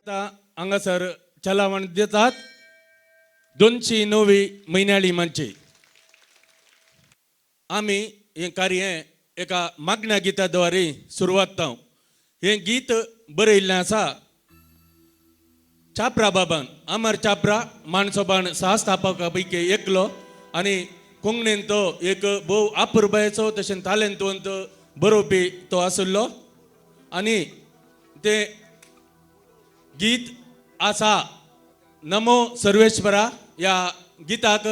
आता हांगासर चलावण दितात 209वी म्हयन्याळी मंची आमी हे कार्य एका मागण्या गिता द्वारे सुरवात जावं. हे गीत बरयल्लें आसा चापरा बाबान. अमर चापरा मानसोबान सहस्थापका पैकी एकलो आनी कोंकणीन तो एक भोव अपुरबायेचो तशें तालेंतवंत बरोवपी तो आसलो. आनी ते गीत आसा नमो सर्वेश्वरा. ह्या गिताक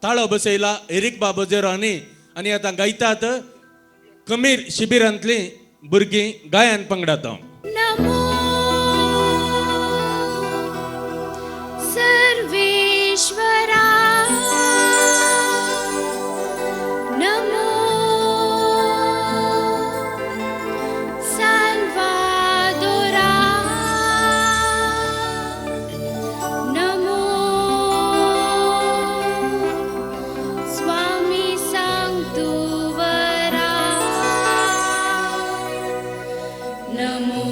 ताळो बसयला एरिक बाबोजेरो आनी आतां गायतात कमीर शिबिरांतलीं भुरगीं गायन पंगडात. नमो सर्वेश्वरा नमो साल्वादोरा नमो स्वामी सांतुवरा नमो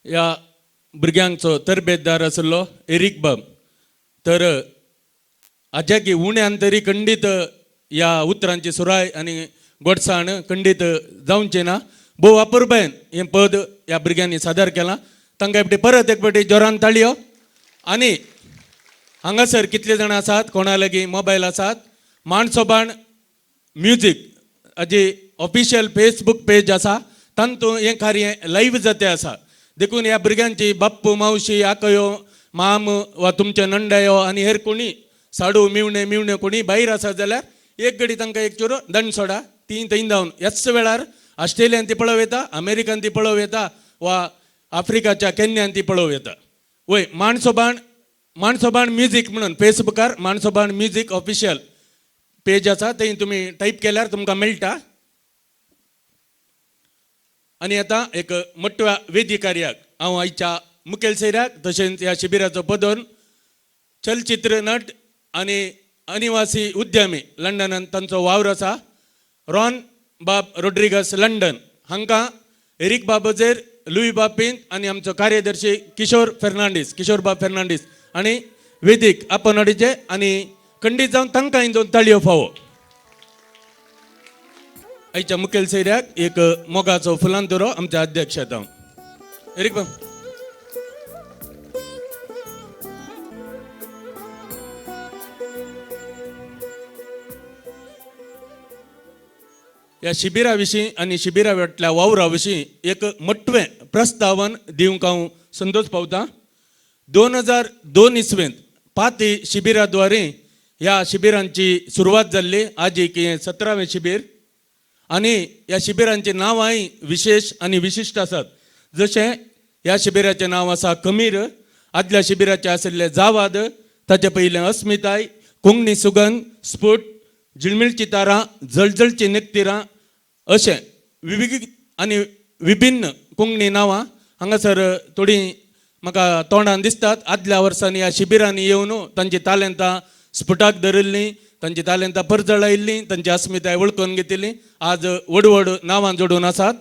ह्या भुरग्यांचो तरबेतदार आसलो एरिक बाब. तर हाज्या की उण्यान तरी खंडीत ह्या उतरांची सुराय आनी गोडसाण खंडीत जावचे ना भोव अपुरबायेन हें पद ह्या भुरग्यांनी सादर केलां तांकां एक परत एक फावटी जोरान ताळयो आनी हांगासर कितले जाण आसात कोणा लागीं मोबायल आसात माणसोबाण म्युजीक हाजी ऑफिशियल फेसबूक पेज आसा तांतूं हें कार्य लायव्ह जाते आसा देखून ह्या भुरग्यांची बाप्पू मावशी आकयो माम वा तुमचे नंडायो आनी हेर कोणी साडू मिवणे कोणी भायर आसा जाल्यार एक घडी तांकां एक चुरो दंड सोडा ती थंय जावन ह्याच वेळार ऑस्ट्रेलियान ती पळोव येता अमेरिकान ती पळोव येता वा आफ्रिकाच्या केन्यान ती पळोव येता वय माणसोबाण म्युजीक म्हणून फेसबुकार माणसोबाण म्युजीक ऑफिशियल पेज आसा थंय तुमी टायप केल्यार तुमकां मेळटा आनी आतां एक मोठ्या वेदी कार्याक हांव आयच्या मुखेल सोयऱ्याक तशेंच ह्या शिबिराचो पदोन चलचित्र नट आनी अनिवासी उद्यमी लंडनान तांचो वावर आसा रॉन बाब रोड्रिगस लंडन हांकां एरिक बाबोजेर लुई बापिन आनी आमचो कार्यदर्शी किशोर बाब फेर्नांडीस आनी वेदीक आपणाडीचे आनी खंडीत जावन तांकांय दोन ताळयो फावो आयच्या मुखेल सोयऱ्याक एक मोगाचो फुलांतुरो आमच्या अध्यक्षात हांव एरिक बाब ह्या शिबिरा विशीं आनी शिबिरा वेटल्या वावरा विशीं एक मोठवें प्रस्तावन दिवंक हांव संतोश पावता 2002 इसवेंत 5 शिबिरा द्वारे ह्या शिबिरांची सुरवात जाल्ली आज एक 17वें शिबीर आनी ह्या शिबिरांची नांवांय विशेष आनी विशिश्ट आसात जशें ह्या शिबिराचें नांव आसा कमीर आदल्या शिबिराचें आशिल्लें जावाद ताचे पयलें अस्मिताय कोंकणी सुगंध स्फूट जिळमिळची तारां जळजळची निकतिरां अशें विविध आनी विभिन्न कोंकणी नांवां हांगासर थोडीं म्हाका तोंडान दिसतात आदल्या वर्सांनी ह्या शिबिरांनी येवन तांची तालंतां स्फुटाक धरिल्लीं तांची तालंतां परजळायिल्लीं तांची अस्मिताय वळखून घेतिल्ली आज व्हड नांवां जोडून आसात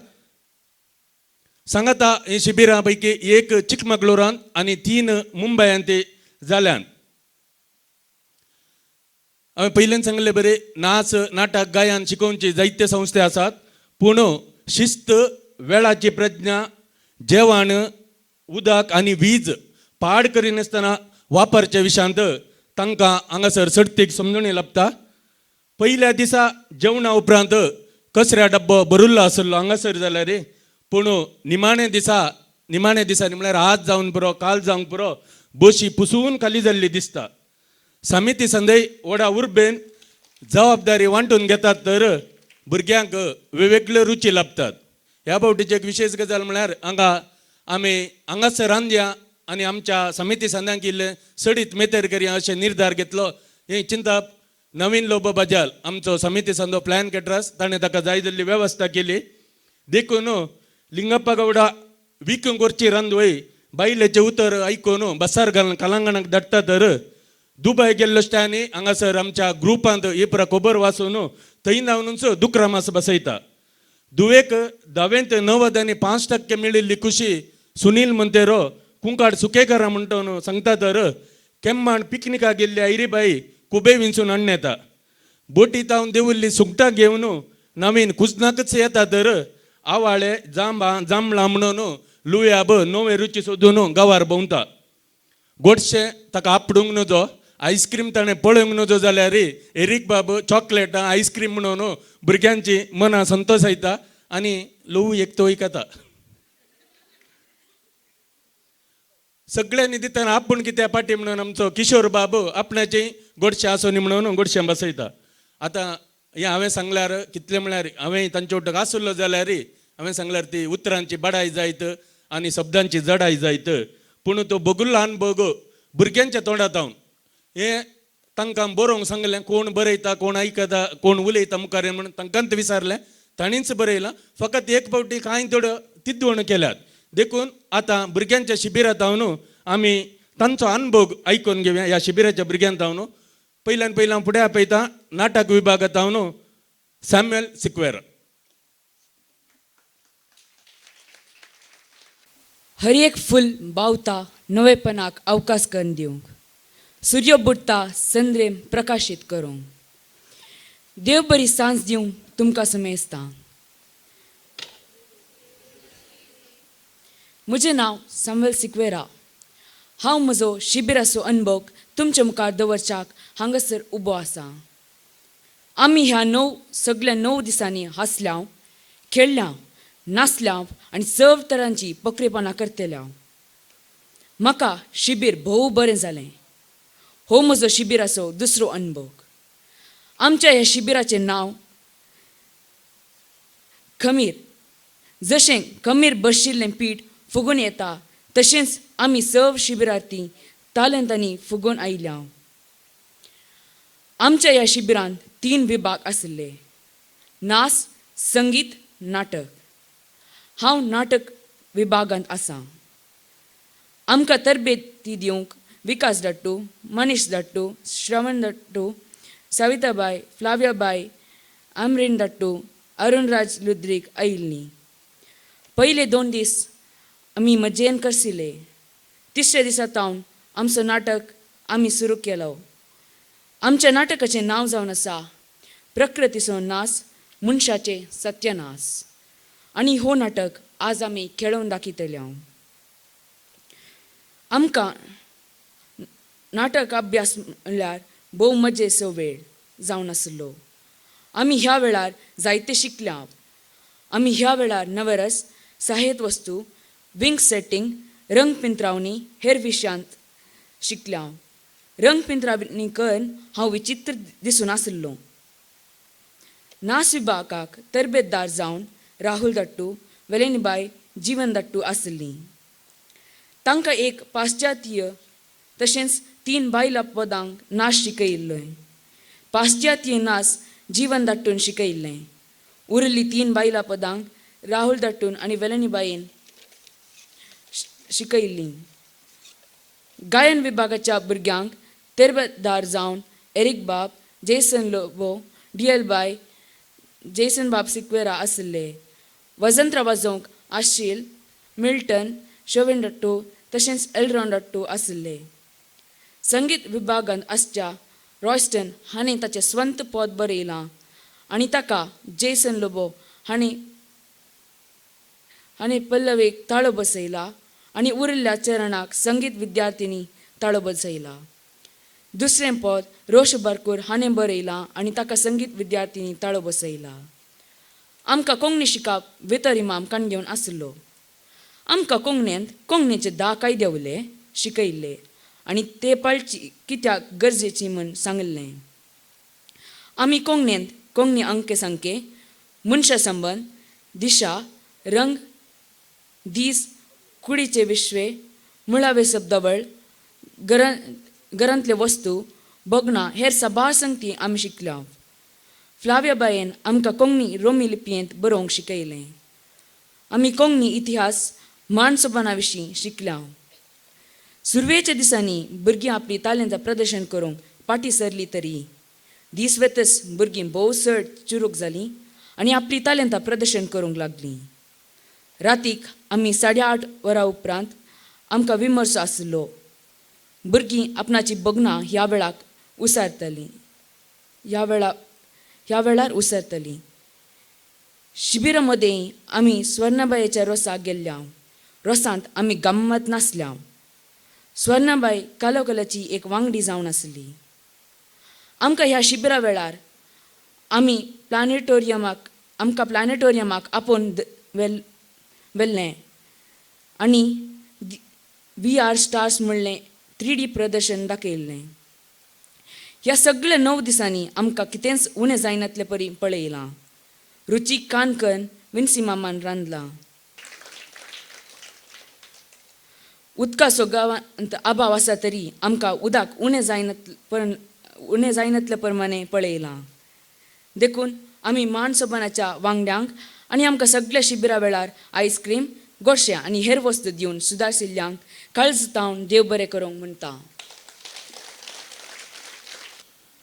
सांगाता ही शिबिरां पैकी एक चिकमगळुरांत आनी 3 मुंबयांत जाल्यान हांवें पयलीं सांगलें बरें नाच नाटक गायन शिकोवची जायते संस्थे आसात पूण शिस्त वेळाची प्रज्ञा जेवण उदक आनी वीज पाड करिनासतना वापरच्या विशयांत तांकां हांगासर सर्तीक समजणी लाभता पयल्या दिसा जेवणा उपरांत कचऱ्या डब्बो भरिल्लो आसलो हांगासर जाल्यार पूण निमाणे दिसांनी म्हळ्यार आज जावन पुरो काल जावंक पुरो बशी पुसून खाली जाल्ली दिसता समिती संदय व्हडा उर्बेन जबाबदारी वांटून घेतात तर भुरग्यांक वेगवेगळ्यो रुची लाभतात ह्या फावटीची एक विशेष गजाल म्हळ्यार आमी हांगासर रांदया आनी आमच्या समिती संदांक इल्लें सडीत मेतेर करया अशें निर्धार घेतलो हें चिंतप नवीन लोब बजाल आमचो समिती संदो प्लॅन केटरस ताणें ताका जाय जाल्ली वेवस्था केली देखून लिंगप्पा गौडा विकूंक व्हरची रांदवय बायलेचें उतर आयकून बसार घालून कलांगणाक धाडटा तर दुबय गेल्लो आसतना हांगासर आमच्या ग्रुपांत ही पुरा खबर वाचून थंय जावनूच दुकरामास बसयता दुवेक 10वेंत 90 आनी 5% मेळिल्ली खुशी सुनील मंतेरो कुंकाड सुकेकारा म्हणटा सांगता तर केम्माण पिकनिकाक गेल्ली आयरीबाई कुबे विंचून हाडून येता बोटी तावन देंवल्ली सुंगटां घेवन नवीन कुजनाकच येता तर आवाळे जांबळां म्हणून लुयाब नवे रुची सोदून गांवार भोंवता गोडशें ताका आपडूंक नजो आयस्क्रीम ताणें पळोवंक नजो जाल्यार एरीक बाब चॉकलेटां आयस्क्रीम म्हणून भुरग्यांची मनां संतोशायता आनी लोव एकतो वयता सगळ्यांनी दितना आपूण कित्या पाटी म्हणून आमचो किशोर बाब आपणाची गोडशें आसोनी म्हणून गोडशें बसयता आतां हें हांवें सांगल्यार कितलें म्हळ्यार हांवें तांचे उठक आसलो जाल्यार हांवें सांगल्यार ती उतरांची बडाय जायत आनी शब्दांची जडाय जायत पूण तो बगुल्लो अनुभव भुरग्यांच्या तोंडांत हांव हें तांकां बरोवंक सांगलें कोण बरयता कोण आयकता कोण उलयता मुखार म्हणून तांकांच विचारलें तांणीच बरयलां फकत एक फावटी कांय थोड्यो तिद्वण केल्यात देखून आतां भुरग्यांच्या शिबिरांत हांव आमी तांचो अनुभव आयकून घेवया ह्या शिबिराच्या भुरग्यांत हांव पयल्यान फुडें आपयता नाटक विभागांत हांव सॅम्युएल सिक्वेरा हर एक फूल बावता नवेपणाक अवकाश करून दिवंक सूर्य बुडटा संद्रेम प्रकाशीत करूंक देव बरी सांज दिवंक तुमकां समेजता. म्हजें नांव सामुएल सिक्वेरा. हांव म्हजो शिबिराचो अनुभव तुमच्या मुखार दवरच्याक हांगासर उबो आसा. आमी ह्या सगळ्या 9 दिसांनी हांसल्याव, खेळल्याव, नाचल्याव आनी सर्व तरांची पक्रेपणां करतल्याव. म्हाका शिबीर भोव बरें जालें. हो म्हजो शिबिराचो दुसरो अनुभव. आमच्या ह्या शिबिराचें नांव खमीर. जशें खमीर बशिल्लें पीठ फुगून येता तशेंच आमी सर्व शिबिरार्थी तालंतांनी फुगून आयल्या. आमच्या ह्या शिबिरांत 3 विभाग आसले: नाच, संगीत, नाटक. हांव नाटक विभागांत आसा. आमकां तरबेती दिवंक विकास डट्टू, मनीश डट्टू, श्रवण डट्टू, सविताबाई, फ्लावियाबाई, आमरीन डट्टू, अरुणराज लुद्रीक आयिल्लीं. पयले 2 दीस आमी मजेन करसिले. तिसऱ्या दिसा तावन आमचो नाटक आमी सुरू केलो. आमच्या नाटकाचें नांव जावन आसा प्रकृतीचो नाश, मनशाचें सत्यनाश. आनी हो नाटक आज आमी खेळोवन दाखयतले. आमकां नाटक अभ्यास म्हणल्यार भोव मजेचो वेळ जावन आसलो. आमी ह्या वेळार जायते शिकल्या. आमी ह्या वेळार नवरस, साहित्य वस्तू, विंग सेटिंग, रंग पिंत्रावणी हेर विशयांत शिकल्या. रंग पिंत्रावणी करून हांव विचित्र दिसून आसलो. नाच विभागाक तरबेतदार जावन राहुल डट्टू, वेलेनीबाई, जीवन डट्टू आसलीं. तांकां एक पाश्चात्य तशेंच 3 बायलां पदांक नाच शिकयिल्लें. पाश्चात्य नाच जीवन डट्टून शिकयिल्लें. उरिल्लीं 3 बायलां पदांक राहुल डट्टून आनी वेलेनीबाईन शिकयिल्लीं. गायन विभागाच्या भुरग्यांक तरबेतदार जावन एरिक बाब, जेसन लोबो, डीएल बाय, जेसन बाब सिक्वेरा आसले. वजंत्रां वाजोवंक आशील, मिल्टन, शोवेन डट्टू तशेंच एलरॉन डट्टू आसले. संगीत विभागांत आसच्या रॉयस्टन हाणें ताचें स्वंत पद बरयलां आनी ताका जेसन लोबो हाणें पल्लवेक ताळो बसयला आनी उरिल्ल्या चरणाक संगीत विद्यार्थिनी ताळो बसयला. दुसरें पद रोश बरकूर हाणें बरयलां आनी ताका संगीत विद्यार्थिनी ताळो बसयला. आमकां कोंकणी शिकप भितर इमाम काणगेवन आसलो. आमकां कोंकणींत कोंकणीचे 10 कायदे उरले शिकयल्ले आनी ते पाळची कित्याक गरजेची म्हूण सांगलें. आमी कोंकणींत कोंकणी अंके संख्ये, मनशा संबंद, दिशा, रंग, दीस, कुडीचे विश्वे, मुळावे शब्दावळ, घरांतले वस्तू, भोगणां हेर साबार संगती आमी शिकल्या. फ्लावियाबाईन आमकां कोंकणी रोमी लिपयेंत बरोवंक शिकयलें. आमी कोंकणी इतिहास माणसोपणा विशीं शिकल्या. सुरवेच्या दिसांनी भुरगीं आपली तालंतां प्रदर्शन करूंक पाटी सरलीं तरी दीस वेतच भुरगीं भोव चड चुरूक जालीं आनी आपली तालंतां प्रदर्शन करूंक लागलीं. रातीक आमी 8:30 वरां उपरांत आमकां विमर्श आसलो. भुरगीं आपणाची भोगणां ह्या वेळार उसरतलीं. शिबिरा मदें आमी स्वर्णाबायेच्या रोसाक गेल्ल्या. रोसांत आमी गम्मत नाचल्या. स्वर्णाबाई कालोकलाची एक वांगडी जावन आसली. आमकां ह्या शिबिरा वेळार आमकां प्लॅनेटोरियमाक आपोवन व्हेल्लें आनी VR स्टार्स म्हणलें 3D प्रदर्शन दाखयल्लें. ह्या सगळ्या 9 दिसांनी आमकां कितेंच उणें जायनातले परी पळयलां. रुचीक काणकन विन्सी मामान रांदलां. उदकाचो गांवांत अभाव आसा तरी आमकां उदक उणें जायनातले प्रमाणे पळयलां. देखून आमी माणसोपणाच्या वांगड्यांक आनी आमकां सगळ्या शिबिरा वेळार आयस्क्रीम, गोडशें आनी हेर वस्तू दिवन सुदारशिल्ल्यांक काळज तावन देव बरें करूंक म्हणटा.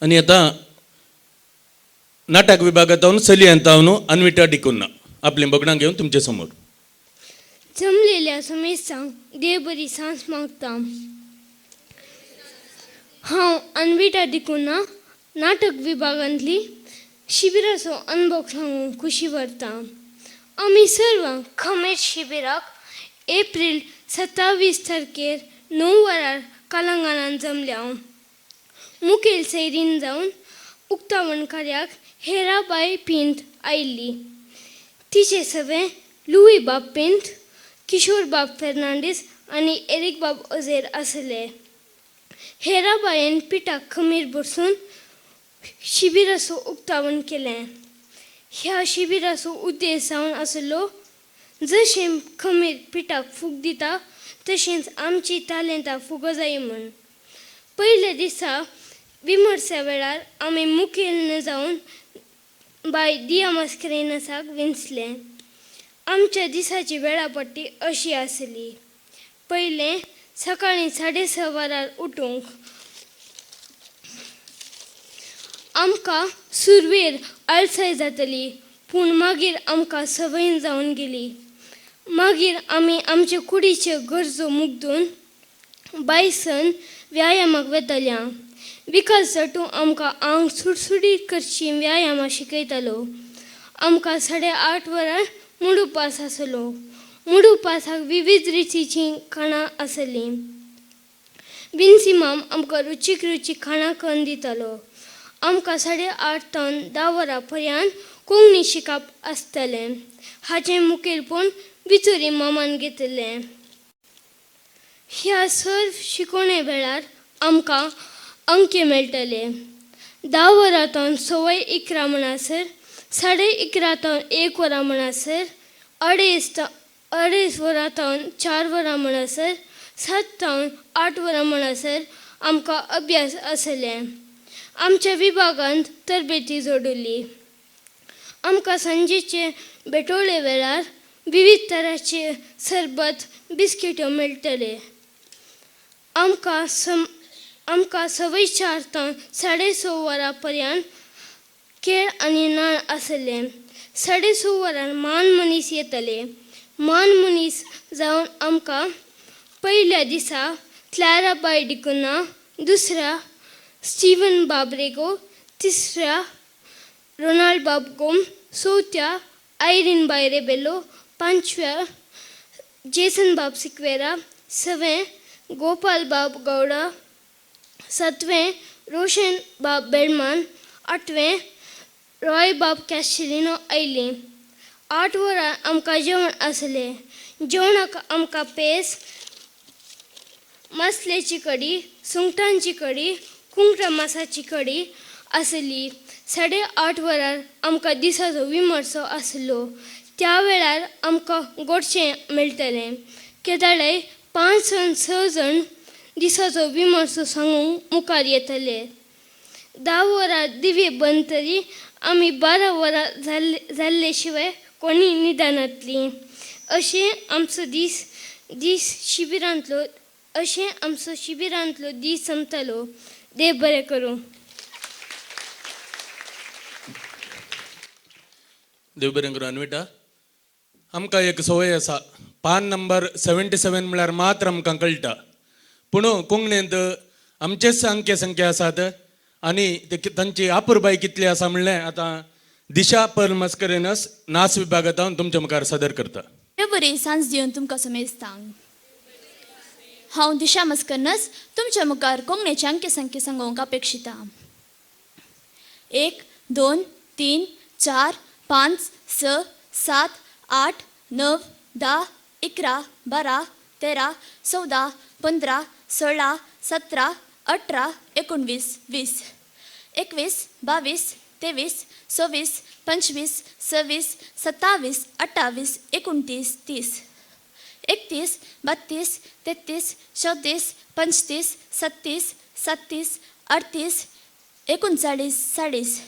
आणि आता नाटक विभागांत चली येतावन अन्विता डिकुन्ना आपलें बगणां घेवन तुमचे समोर. जमलेल्या समेस्तांक देव बरी सांज मागता. हांव अन्विता डिकुन्ना नाटक विभागांतली शिबिराचो अनुभव सांगूंक खुशी भरता. आमी सर्व खमेर शिबिराक एप्रील 27 तारखेर 9 वरार कलंगणान जमल्या. मुखेल सैरीन जावन उक्तावण कार्याक हेराबाई पिंत आयिल्ली. तिचे सवे लुई बाब पिंत, किशोर बाब फेर्नांडीस आनी एरिक बाब अझेर आसले. हेराबायेन पिठाक खमीर बसून शिबिराचो उक्तावण केलें. ह्या शिबिराचो उद्देश जावन आसलो जशें खमीर पिठाक फूग दिता तशेंच आमची तालेंतां फुगो जाय म्हूण. पयल्या दिसा विमर्शा वेळार आमी मुखेल जावन बाय दिया मस्करेनसाक विंचलें. आमच्या दिसाची वेळापट्टी अशी आसली. पयलें सकाळीं 6:30 वरार उठूंक. आमकां सुरवेर आळसाय जातली पूण मागीर आमकां संवय जावन गेली. मागीर आमी आमचे कुडीच्यो गरजो मुग्दून बायसन व्यायामाक वेतल्या. विकास जटू आमकां आंग सुटसुटीत करची व्यायामां शिकयतालो. आमकां 8:30 वरार मुडुपास आसलो. मुडुपासाक विविध रितीचीं खाणां आसलीं. विन्सी माम आमकां रुचीक रुचीक खाणां करून दितालो. आमकां 8:30 तावन 10 वरां पर्यंत कोंकणी शिकप आसतलें. हाचें मुखेलपण विचुरी मामान घेतलें. ह्या सर्व शिकोवणे वेळार आमकां अंके मेळटले. 10 वरां तावन 11:15 म्हणसर, 11:30 तावन 1 वरां म्हणसर, 2:30 वरां तावन 4 वरां म्हणसर, 7 तावन 8 वरां म्हणसर आमकां अभ्यास आसले. आमच्या विभागांत तरबेती जोडिल्ली. आमकां सांजेचे बेटोळे वेळार विविध तरांचे सरबत बिस्किट्यो मेळटले. आमकां 4:15 तावन 6:30 वरां पर्यंत खेळ आनी नाण आसले. 6:30 वरार मान मनीस येतले. मान मनीस जावन आमकां पयल्या दिसा क्लारा बाय डिकुना, दुसऱ्या स्टीवन बाब्रेगो, तिसऱ्या रोनाल्ड बाब गोम, चौथ्या आयरीन बाय रेबेलो, पांचव्या जेसन बाब सिक्वेरा, 6वें गोपाल बाब गौडा, 7वें रोशन बाब बेडमान, 8वें रॉय बाब कॅस्टिलिनो आयली. 8 वरां आमकां जेवण आसलें. जेवणाक आमकां पेज, मसलेची कडी, सुंगटांची कडी, कुंकड्या मासाची कडी आसली. 8:30 वरार आमकां दिसाचो विमर्शो आसलो. त्या वेळार आमकां गोडशें मेळटलें. केदाळे 5 से 6 जाण दिसाचो विमर्शो सांगूंक मुखार येतले. 10 वरार दिवे बंद तरी आमी 12 वरां जाल्ले शिवाय कोणी निदानातली. अशें आमचो शिबिरांतलो दीस संपतालो. देव बरें करूं. देव बरें करूं. अन्विता, आमकां एक सवय आसा. पान नंबर 77 म्हळ्यार मात्र आमकां कळटा. पूण कोंकणींत आमचेच अंके संख्या आसात आनी तांची आपुरबाय कितली आसा म्हणलें आतां दिशा पर मस्करेनस नाच विभागांत हांव तुमच्या मुखार सादर करता. बरी सांज दिवन तुमकां समेजतां. हांव दिशा मस्करनस तुमच्या मुखार कोंकणीचे अंके संख्या सांगूंक अपेक्षिता. 1, 2, 3, 4, 5, 6, 7, 8, 9, 10, 11, 12, 13, 14, 15, 16, 17, 18, 19, 20, 21, 22, 23, 24, 25, 26, 27, 28, 29, 30, 31, 32, 33, 34, 35, 36, 37, 38, 39, 40,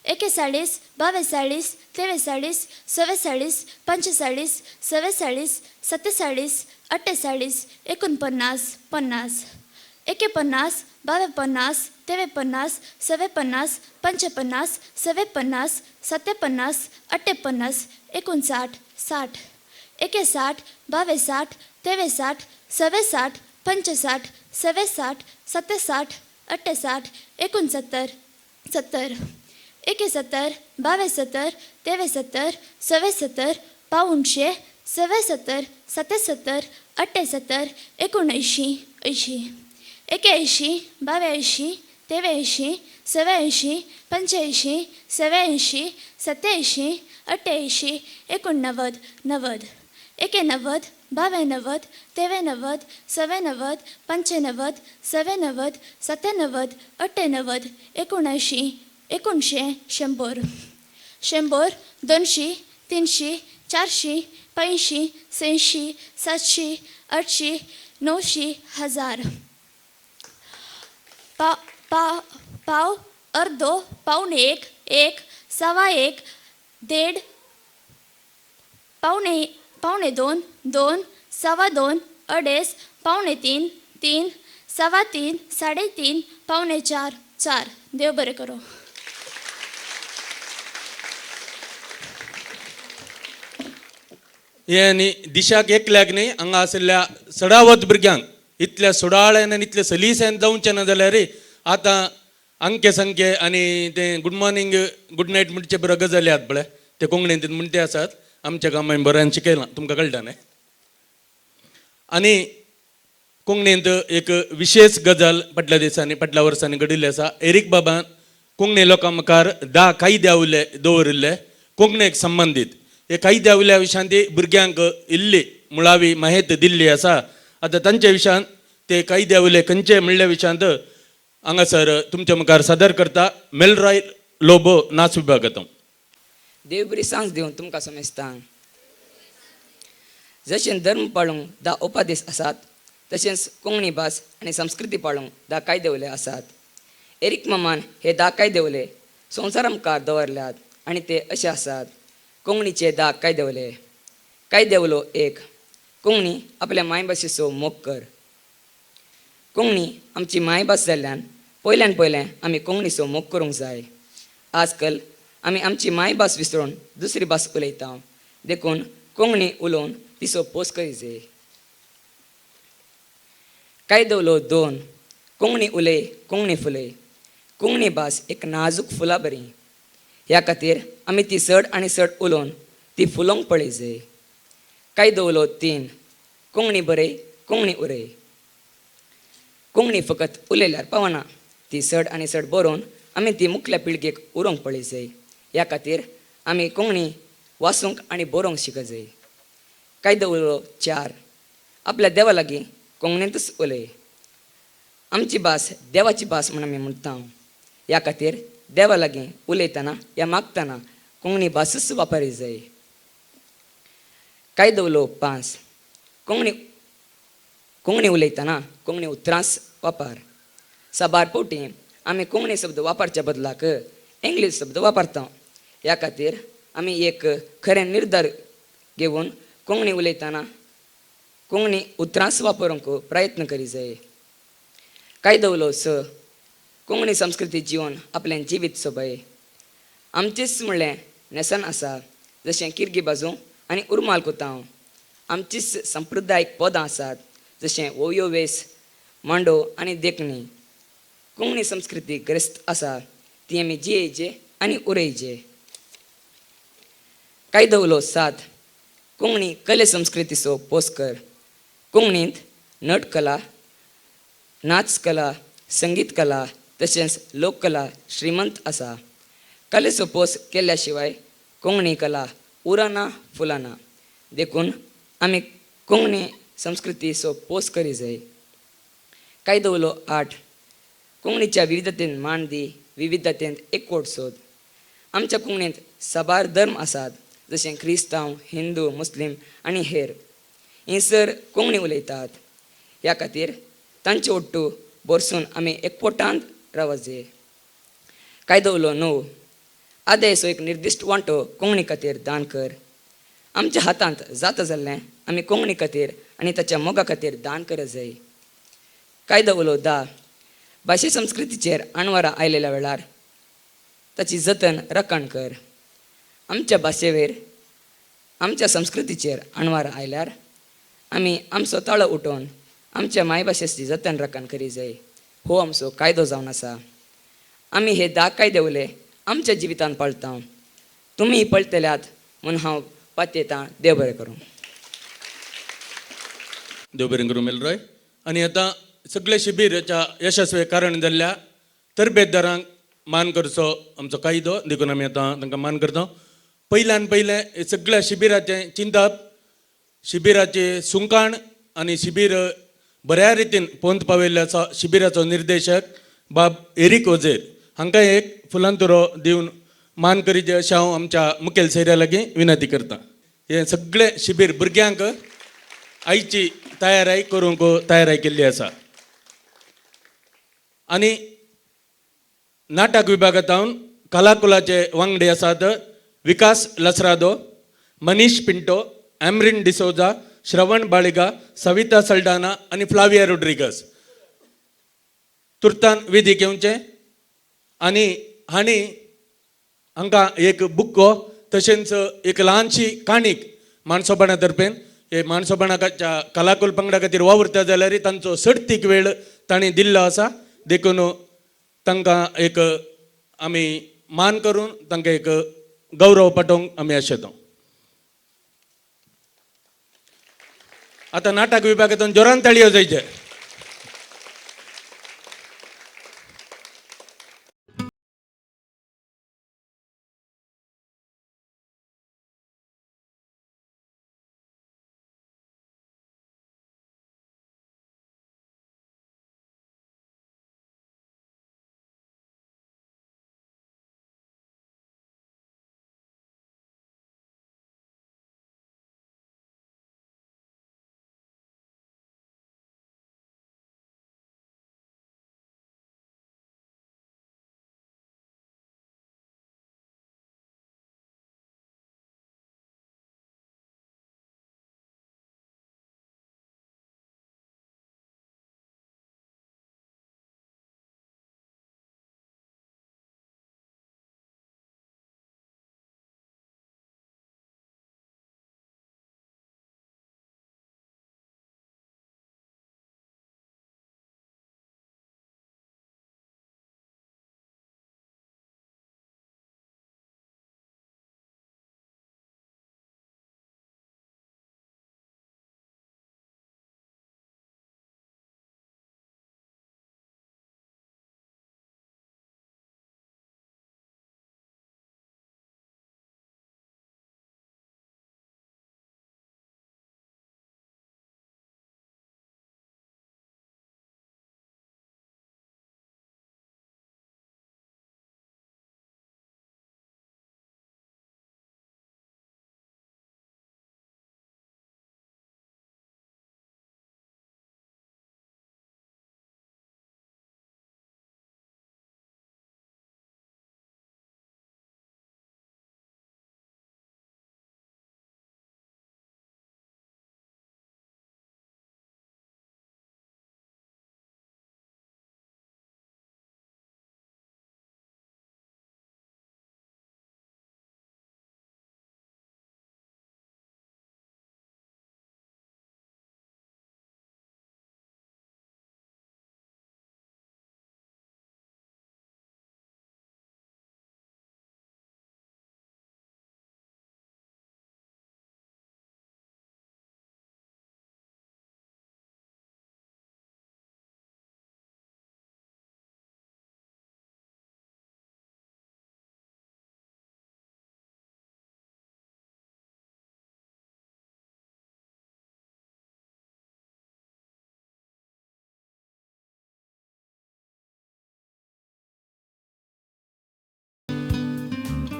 41, 42, 43, 44, 45, 46, 47, 48, 49, 50, 51, 52, 53, 54, 55, 56, 57, 58, 59, 60, 61, 62, 63, 67, 65, 67, 77, 68, 69, 70, 70, 71, 72, 73, 74, 500, 77, 77, 78, 79, 80, 81, 82, 83, 87, 85, 87, 87, 88, 89, 90, 91, 92, 93, 97, 95, 97, 97, 98, 79, 100, 100, 100, 200, 300, 400, 500, 600, 700, 800, 900, 1000. पाव, अर्धो, पावणे एक, एक, सवा एक, दीड, पावणे दोन, दोन, सवा दोन, अडेच, पावणे तीन, तीन, सवा तीन, साडेतीन, पावणे चार, चार. देव बरें करो. हे आनी दिशाक एकल्याक न्ही हांगा आशिल्ल्या सडावत भुरग्यांक इतल्या सुडाळ्यान आनी इतल्या सलिसान जावचें ना जाल्यार आतां अंके संख्ये आनी ते गुड मॉर्निंग गुड नायट म्हणचे बरो गजाली आहात पळय ते कोंकणींत म्हणटे आसात आमच्या गांवांत बऱ्यान शिकयलां तुमकां कळटा न्हय. आनी कोंकणींत एक विशेष गजाल फाटल्या दिसांनी फाटल्या वर्सांनी घडिल्ली आसा. एरीक बाबान कोंकणी लोकां मुखार 10 कायदे दवरिल्ले कोंकणीक संबंदीत. हे कायद्या उल्या विशयान ती भुरग्यांक इल्ली मुळावी माहिती दिल्ली आसा. आतां तांच्या विशयान ते कायद्या उले खंयचे म्हणल्या विशयांत हांगासर तुमच्या मुखार सादर करता मेलरॉय लोबो नाच विभागांत. देव बरी सांज दिवन तुमकां समजता. जशें धर्म पाळूंक 10 उपादेश आसात तशेंच कोंकणी भास आनी संस्कृती पाळूंक 10 कायदे उले आसात. एरीक मामान हे 10 कायदे उले संवसारा मुखार दवरल्यात आनी ते अशे आसात. कोंकणीचे 10 कायदे उले. कायदे उलो 1. कोंकणी आपल्या मायभाशेचो मोग कर. कोंकणी आमची मायभास जाल्ल्यान पयल्यान आमी कोंकणीचो मोग करूंक जाय. आजकाल आमी आमची मायभास विसरून दुसरी भास उलयता देखून कोंकणी उलोवन तिचो पोस करी जाय. कायदो उलो 2. कोंकणी उलय कोंकणी फुलय. कोंकणी भास एक नाजूक फुलां बरी. ह्या खातीर आमी ती चड आनी चड उलोवन ती फुलोवंक पळय जाय. कायदो उलो 3. कोंकणी बरय कोंकणी उरय. कोंकणी फकत उलयल्यार पावना ती चड आनी चड बरोवन आमी ती मुखल्या पिळगेक उरोवंक पळय जाय. ह्या खातीर आमी कोंकणी वाचूंक आनी बरोवंक शिकत जाय. कायदो उलो 4. आपल्या देवा लागीं कोंकणींतच उलय. आमची भास देवाची भास म्हण आमी म्हणटा. ह्या खातीर देवा लागीं उलयतना या मागतना कोंकणी भासच वापरली जाय. कायदो उलो 5. कोंकणी उलयतना कोंकणी उतरांच वापर. साबार फावटी आमी कोंकणी शब्द वापरच्या बदलाक इंग्लीश शब्द वापरता. ह्या खातीर आमी एक खरें निर्धार घेवन कोंकणी उलयतना कोंकणी उतरांच वापरूंक प्रयत्न करी जाय. कायदो उलो 6. कोंकणी संस्कृती जीवन आपल्यान जिवीत सोबय. आमचेच म्हणलें नेसन आसा जशें किरगी बाजू आनी उर्माल कुतांव. आमचीच संप्रदायीक पदां आसात जशें ओवयो वेस मांडो आनी देखणी. कोंकणी संस्कृती ग्रस्त आसा ती आमी जियेचे आनी उरयचे. कायदो उलो 7. कोंकणी कले संस्कृतीचो पोस कर. कोंकणींत नटकला नाच कला संगीत कला तशेंच लोककला श्रीमंत आसा. कलेचो पोस केल्ल्या शिवाय कोंकणी कला उरना फुलना देखून आमी कोंकणी संस्कृतीचो पोस करी जाय. कायदो उलो 8. कोंकणीच्या विविधतेंत मान दी विविधतेंत एकवट सोद. आमच्या कोंकणींत साबार धर्म आसात जशें क्रिस्तांव हिंदू मुस्लीम आनी हेर. हिंसर कोंकणी उलयतात. ह्या खातीर तांचे ओट्टू भरसून आमी एकवटांत रावत जाय. कायदो उलो 9. आदेसो एक निर्दिश्ट वांटो कोंकणी खातीर दान कर. आमच्या हातांत जाता जाल्लें आमी कोंकणी खातीर आनी ताच्या मोगा खातीर दान करत जाय. कायदो उलो 10. भाशे संस्कृतीचेर आणवारां आयलेल्या वेळार ताची जतन राखण कर. आमच्या भाशेवेर आमच्या संस्कृतीचेर आणवारां आयल्यार आमी आमचो ताळो उठोवन आमच्या मायभाशेची जतन राखण करी जाय. हो आमचो कायदो जावन आसा. आमी हे 10 कायदे उले आमच्या जिवितान पळता. तुम्ही पळतल्यात म्हणून हांव पातयेतां. देव बरें करूं. देव बरें करूं मेलरोय. आनी आतां सगळे शिबीराच्या यशस्वी कारण जाल्ल्या तरबेतदारांक मान करचो आमचो कायदो देखून आमी आतां तांकां मान करता. पयल्यान पयलें हे सगळ्या शिबिराचें चिंतप, शिबिराची सुंकाण आनी शिबीर बऱ्या रितीन पोंत पावयल्ल्या शिबिराचो निर्देशक बाब एरिक ओझेर हांकां एक फुलांतुरो दिवन मान करीचे अशें हांव आमच्या मुखेल सैऱ्या लागीं विनंती करतां. हे सगळे शिबीर भुरग्यांक आयची तयाराय करूंक तयाराय केल्ली आसा. आनी नाटक विभागांतावन कलाकुलाचे वांगडी आसात विकास लसरादो, मनीश पिंटो, एमरिन डिसोजा, श्रवण बाळिगा, सविता सल्डाना आनी फ्लाविया रोड्रिगस. तुर्तान वेदीक येवचें. आनी हांणी हांकां एक बुक्को तशेंच एक ल्हानशी काणीक माणसोपणा तर्फेन हे माणसोपणाच्या कलाकुल पंगडा खातीर वावुरता जाल्यार तांचो सर्तीक वेळ तांणी दिल्लो आसा. देखून तांकां एक आमी मान करून तांकां एक गौरव पाठोवंक आमी आशेता. आतां नाटक विभागांतून जोरान ताळयो जायचे.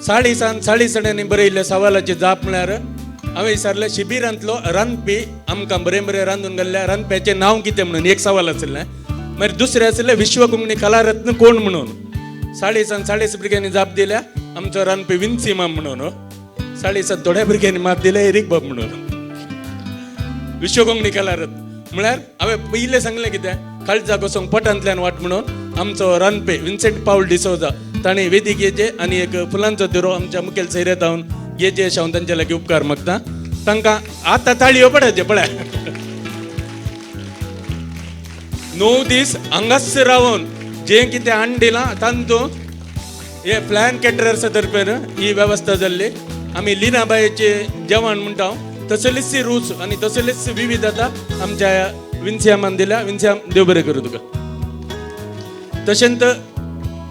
साडीसाड्यांनी बरयल्ल्या सवालाची जाप म्हळ्यार हांवें विचारलें शिबिरांतलो रांदपी आमकां बरें बरें रांदून घाल्ल्या रांदप्याचें नांव कितें म्हणून एक सवाल आशिल्लें. मागीर दुसरें आशिल्लें विश्व कोंकणी कलारत्न कोण म्हणून. साडीस भुरग्यांनी जाप दिल्या आमचो रांदपी विन्सिमा म्हणून. साडीसान थोड्या भुरग्यांनी माप दिलें एरिक बाब म्हणून. विश्व कोंकणी कलारत्न म्हळ्यार हांवें पयलें सांगलें कितें काळजा कसोंक पटांतल्यान वाट म्हणून आमचो रांदपे विन्सेंट पाऊल डिसोजा ताणें वेदी घेचे आनी एक फुलांचो दिरो आमच्या मुखेल सैऱ्यांत हांव घेचे अशें हांव तांचे लागीं उपकार मागता. तांकां आतां ताळयो पडायचे पळय. 9 दीस हांगाच रावून जें कितें हाडून दिलां तातूंत हे प्लॅन कॅटरर्स तर्फे ही व्यवस्था जाल्ली. आम्ही लिनाबाईचे जेवण म्हणटा तसलीच रूच आणि तसलीच विविधता आमच्या विन्सियामान दिल्या. विन्सियाम देव बरें करूं तुका. तशेंच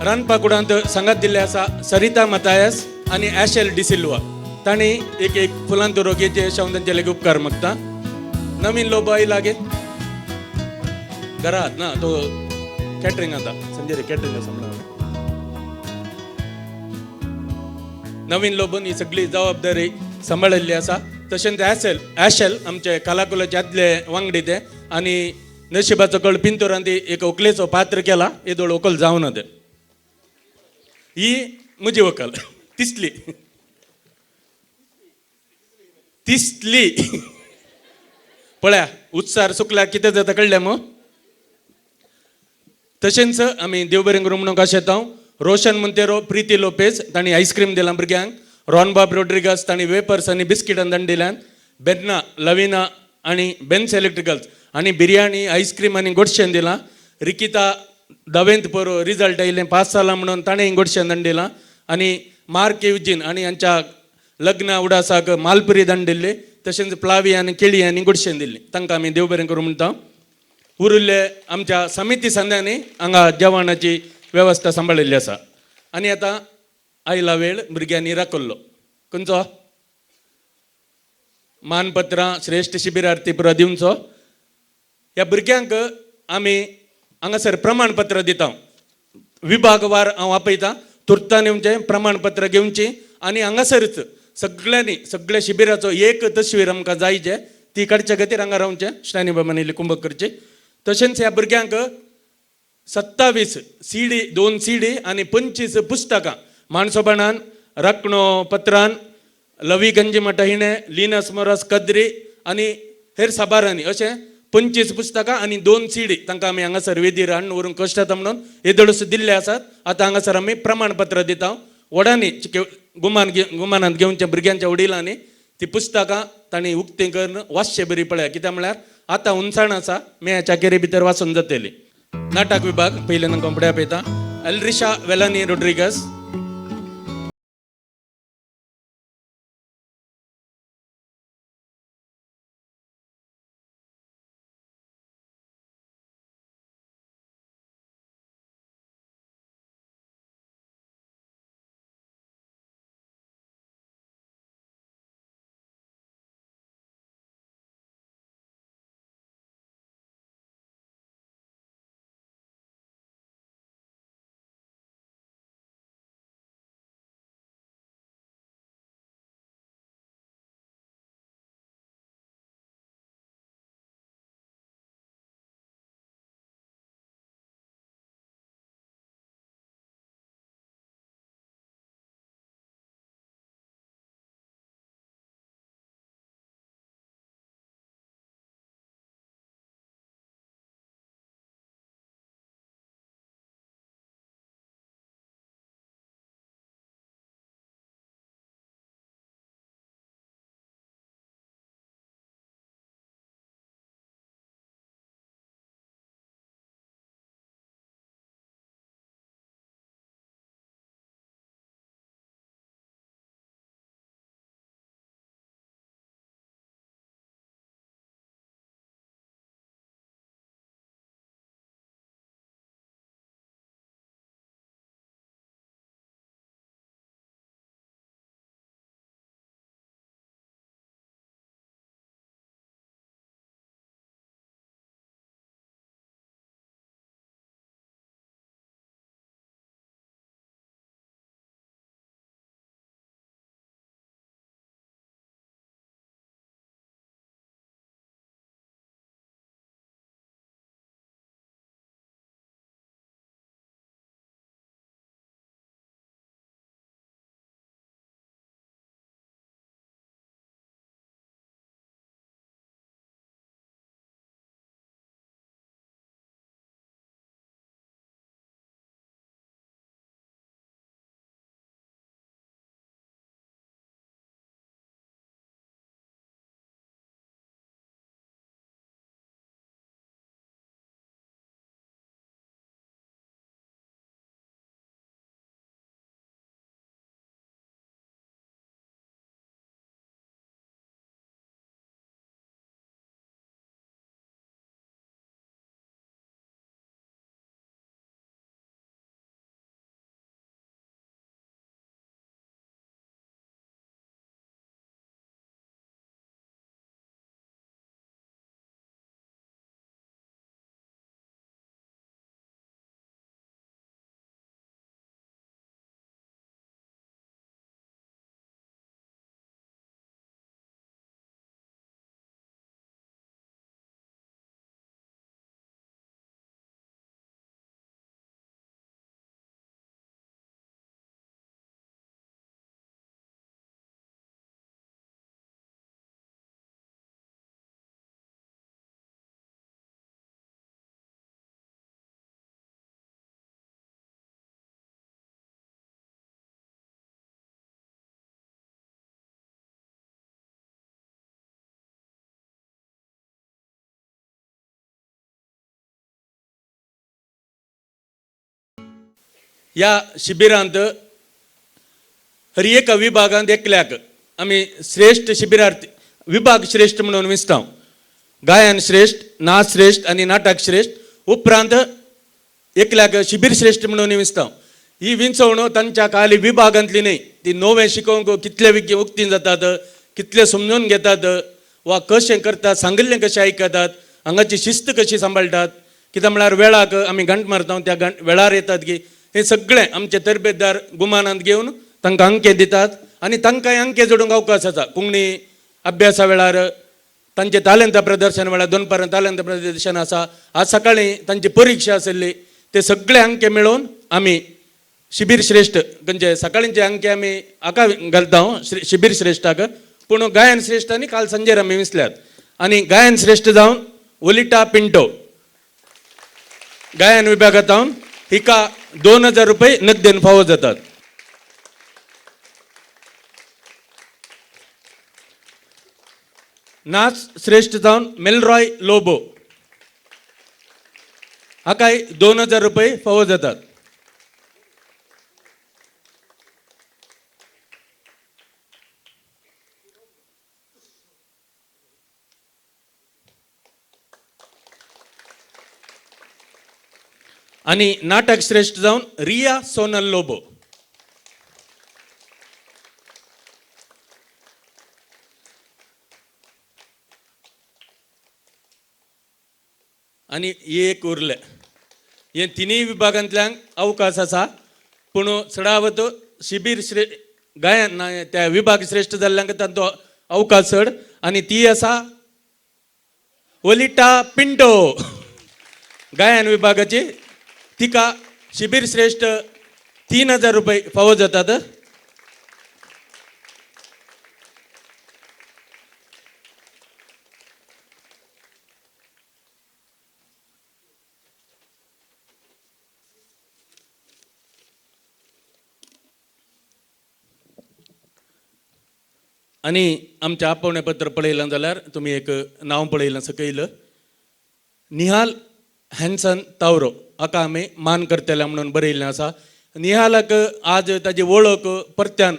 रानपाकुडांत सांगात दिल्ले आसा सरिता मतायस आणि ॲशेल डिसिल्वा. तांणी एक फुलांत रोगेचे शावन तांचे लेगीत उपकार मागता. नवीन लोब लागे घरात ना तो कॅटरिंग आता संजय रे कॅटरिंग सांभाळा. नवीन लोबन ही सगळी जबाबदारी सांबाळिल्ली आसा. तशेंच ॲशेल आमचे कलाकुलाचे आदले वांगडी ते आणि नशिबाचो कळ पिंतोरान ती एक व्हंकलेचो पात्र केला. येदोळ व्हंकल जावना ते. ही म्हजी व्हंकल तिसली पळया उत्सार सुकल्या कितें जाता कळ्ळें मग. तशेंच आमी देव बरें करूं म्हणून कशें येता. रोशन मोंतेरो प्रिती लोपेज तांणी आयस्क्रीम दिलां भुरग्यांक. रॉनबाब रोड्रिगस तांणी वेपर्स आनी बिस्किटां तांणी दिल्यान. बेन्ना लविना आनी बेन्स इलेक्ट्रिकल्स आनी बिरयानी आयस्क्रीम आनी गोडशें दिलां. रिकिता दवेंत परो रिजल्ट येयलें पास जालां म्हणून ताणें गोडशें तांणी दिलां. आनी मार्क युजीन आनी हांच्या लग्न उडासाक मालपुरी तांणी दिल्ली. तशेंच प्लावी आनी केळी आनी गोडशें दिल्ली. तांकां आमी देव बरें करूं म्हणटा. उरिल्ले आमच्या समिती संध्यांनी हांगा जेवणाची वेवस्था सांबाळिल्ली आसा. आनी आतां आयला वेळ भुरग्यांनी राखल्लो खंयचो मानपत्रां श्रेश्ठ शिबिरार्थी पुरो दिवचो. ह्या भुरग्यांक आमी हांगासर प्रमाणपत्र दिता. विभागवार हांव आपयतां. तुर्तान येवचें प्रमाणपत्र घेवची आनी हांगासरच सगळ्यांनी सगळ्या शिबिराचो एक तस्वीर आमकां जायचे ती काडच्या खातीर हांगा रावचें. श्रावणी बाबांनी कुंभक करची. तशेंच ह्या भुरग्यांक 27 CD 2 CD आनी 25 पुस्तकां माणसोबाणान रक्णो पत्रान लवी गंजी मठ हिणे लिनस मोरस कद्री आनी हेर साबारांनी अशें 25 पुस्तकां आनी 2 CD तांकां आमी हांगासर वेदीर हाडून व्हरून कश्ट येता म्हणून येदोळस दिल्ले आसात. आतां हांगासर आमी प्रमाणपत्र दिता. वडांनी गुमानांत घेवच्या भुरग्यांच्या वडिलांनी ती पुस्तकां तांणी उक्ती करून वाचचें बरी पळया. कित्याक म्हळ्यार आतां उंचाण आसा मे चाकेरी भितर वाचून जातली. नाटक विभाग पयले तांकां फुडें आपयता. एल्रिशा वेलानी रोड्रिगस. या शिबिरांत हर एक विभागांत एकल्याक आमी श्रेष्ठ शिबिरार्थी विभाग श्रेष्ठ म्हणून विंचताव. गायन श्रेष्ठ, नाच श्रेष्ठ आणि नाटक श्रेष्ठ उपरांत एकल्याक शिबीर श्रेष्ठ म्हणून विंचताव. ही विंचवणूक तांच्या खाली विभागांतली न्ही, ती नवें शिकोवंक कितले उक्तीन जातात, कितले समजून घेतात वा कशें करतात, सांगिल्लें कशें आयकतात, हांगाची शिस्त कशी सांबाळटात, कित्याक म्हळ्यार वेळाक आमी घंट मारता त्या वेळार येतात की हे सगळें आमचे तरबेतदार गुमानांत घेवन तांकां अंके दितात आनी तांकांय अंके जोडूंक अवकाश आसा. कोंकणी अभ्यासा वेळार तांचे तालंत प्रदर्शन वेळार 2 पर्यंत तालंत प्रदर्शन आसा. आज सकाळीं तांची परीक्षा आसली, ते सगळे अंके मेळोवन आमी शिबीर श्रेष्ठ म्हणजे सकाळींचे अंके आमी हाका घालता शिबीर श्रेष्ठाक. पूण गायन श्रेष्ठ आनी काल संजेर आमी विंचल्यात. आनी गायन श्रेष्ठ जावन ओलिटा पिंटो गायन विभागात जावन हिका 2000 रुपये नगदेन फावो जातात. नाच श्रेष्ठ जावन मेलरॉय लोबो हाकाय 2000 रुपये फावो जातात. आणि नाटक श्रेष्ठ जावन रिया सोनल लोबो आणि एक उरले. हे तिनूय विभागांतल्यान अवकाश आसा. पूण चडावत शिबीर गायन त्या विभाग श्रेष्ठ जाल्ल्यांक तांचो अवकाश चड आनी ती आसा ओलिटा पिंटो गायन विभागाची. तिका शिबीर श्रेष्ठ 3000 रुपये फावो जातात. आणि आमचें आपोवणें पत्र पळयलां जाल्यार तुमी एक नांव पळयलां सकयल निहाल हॅन्सन तावरो हाका आमी मान करतले म्हणून बरयल्लें आसा. निहालाक आज ताजी वळख परत्यान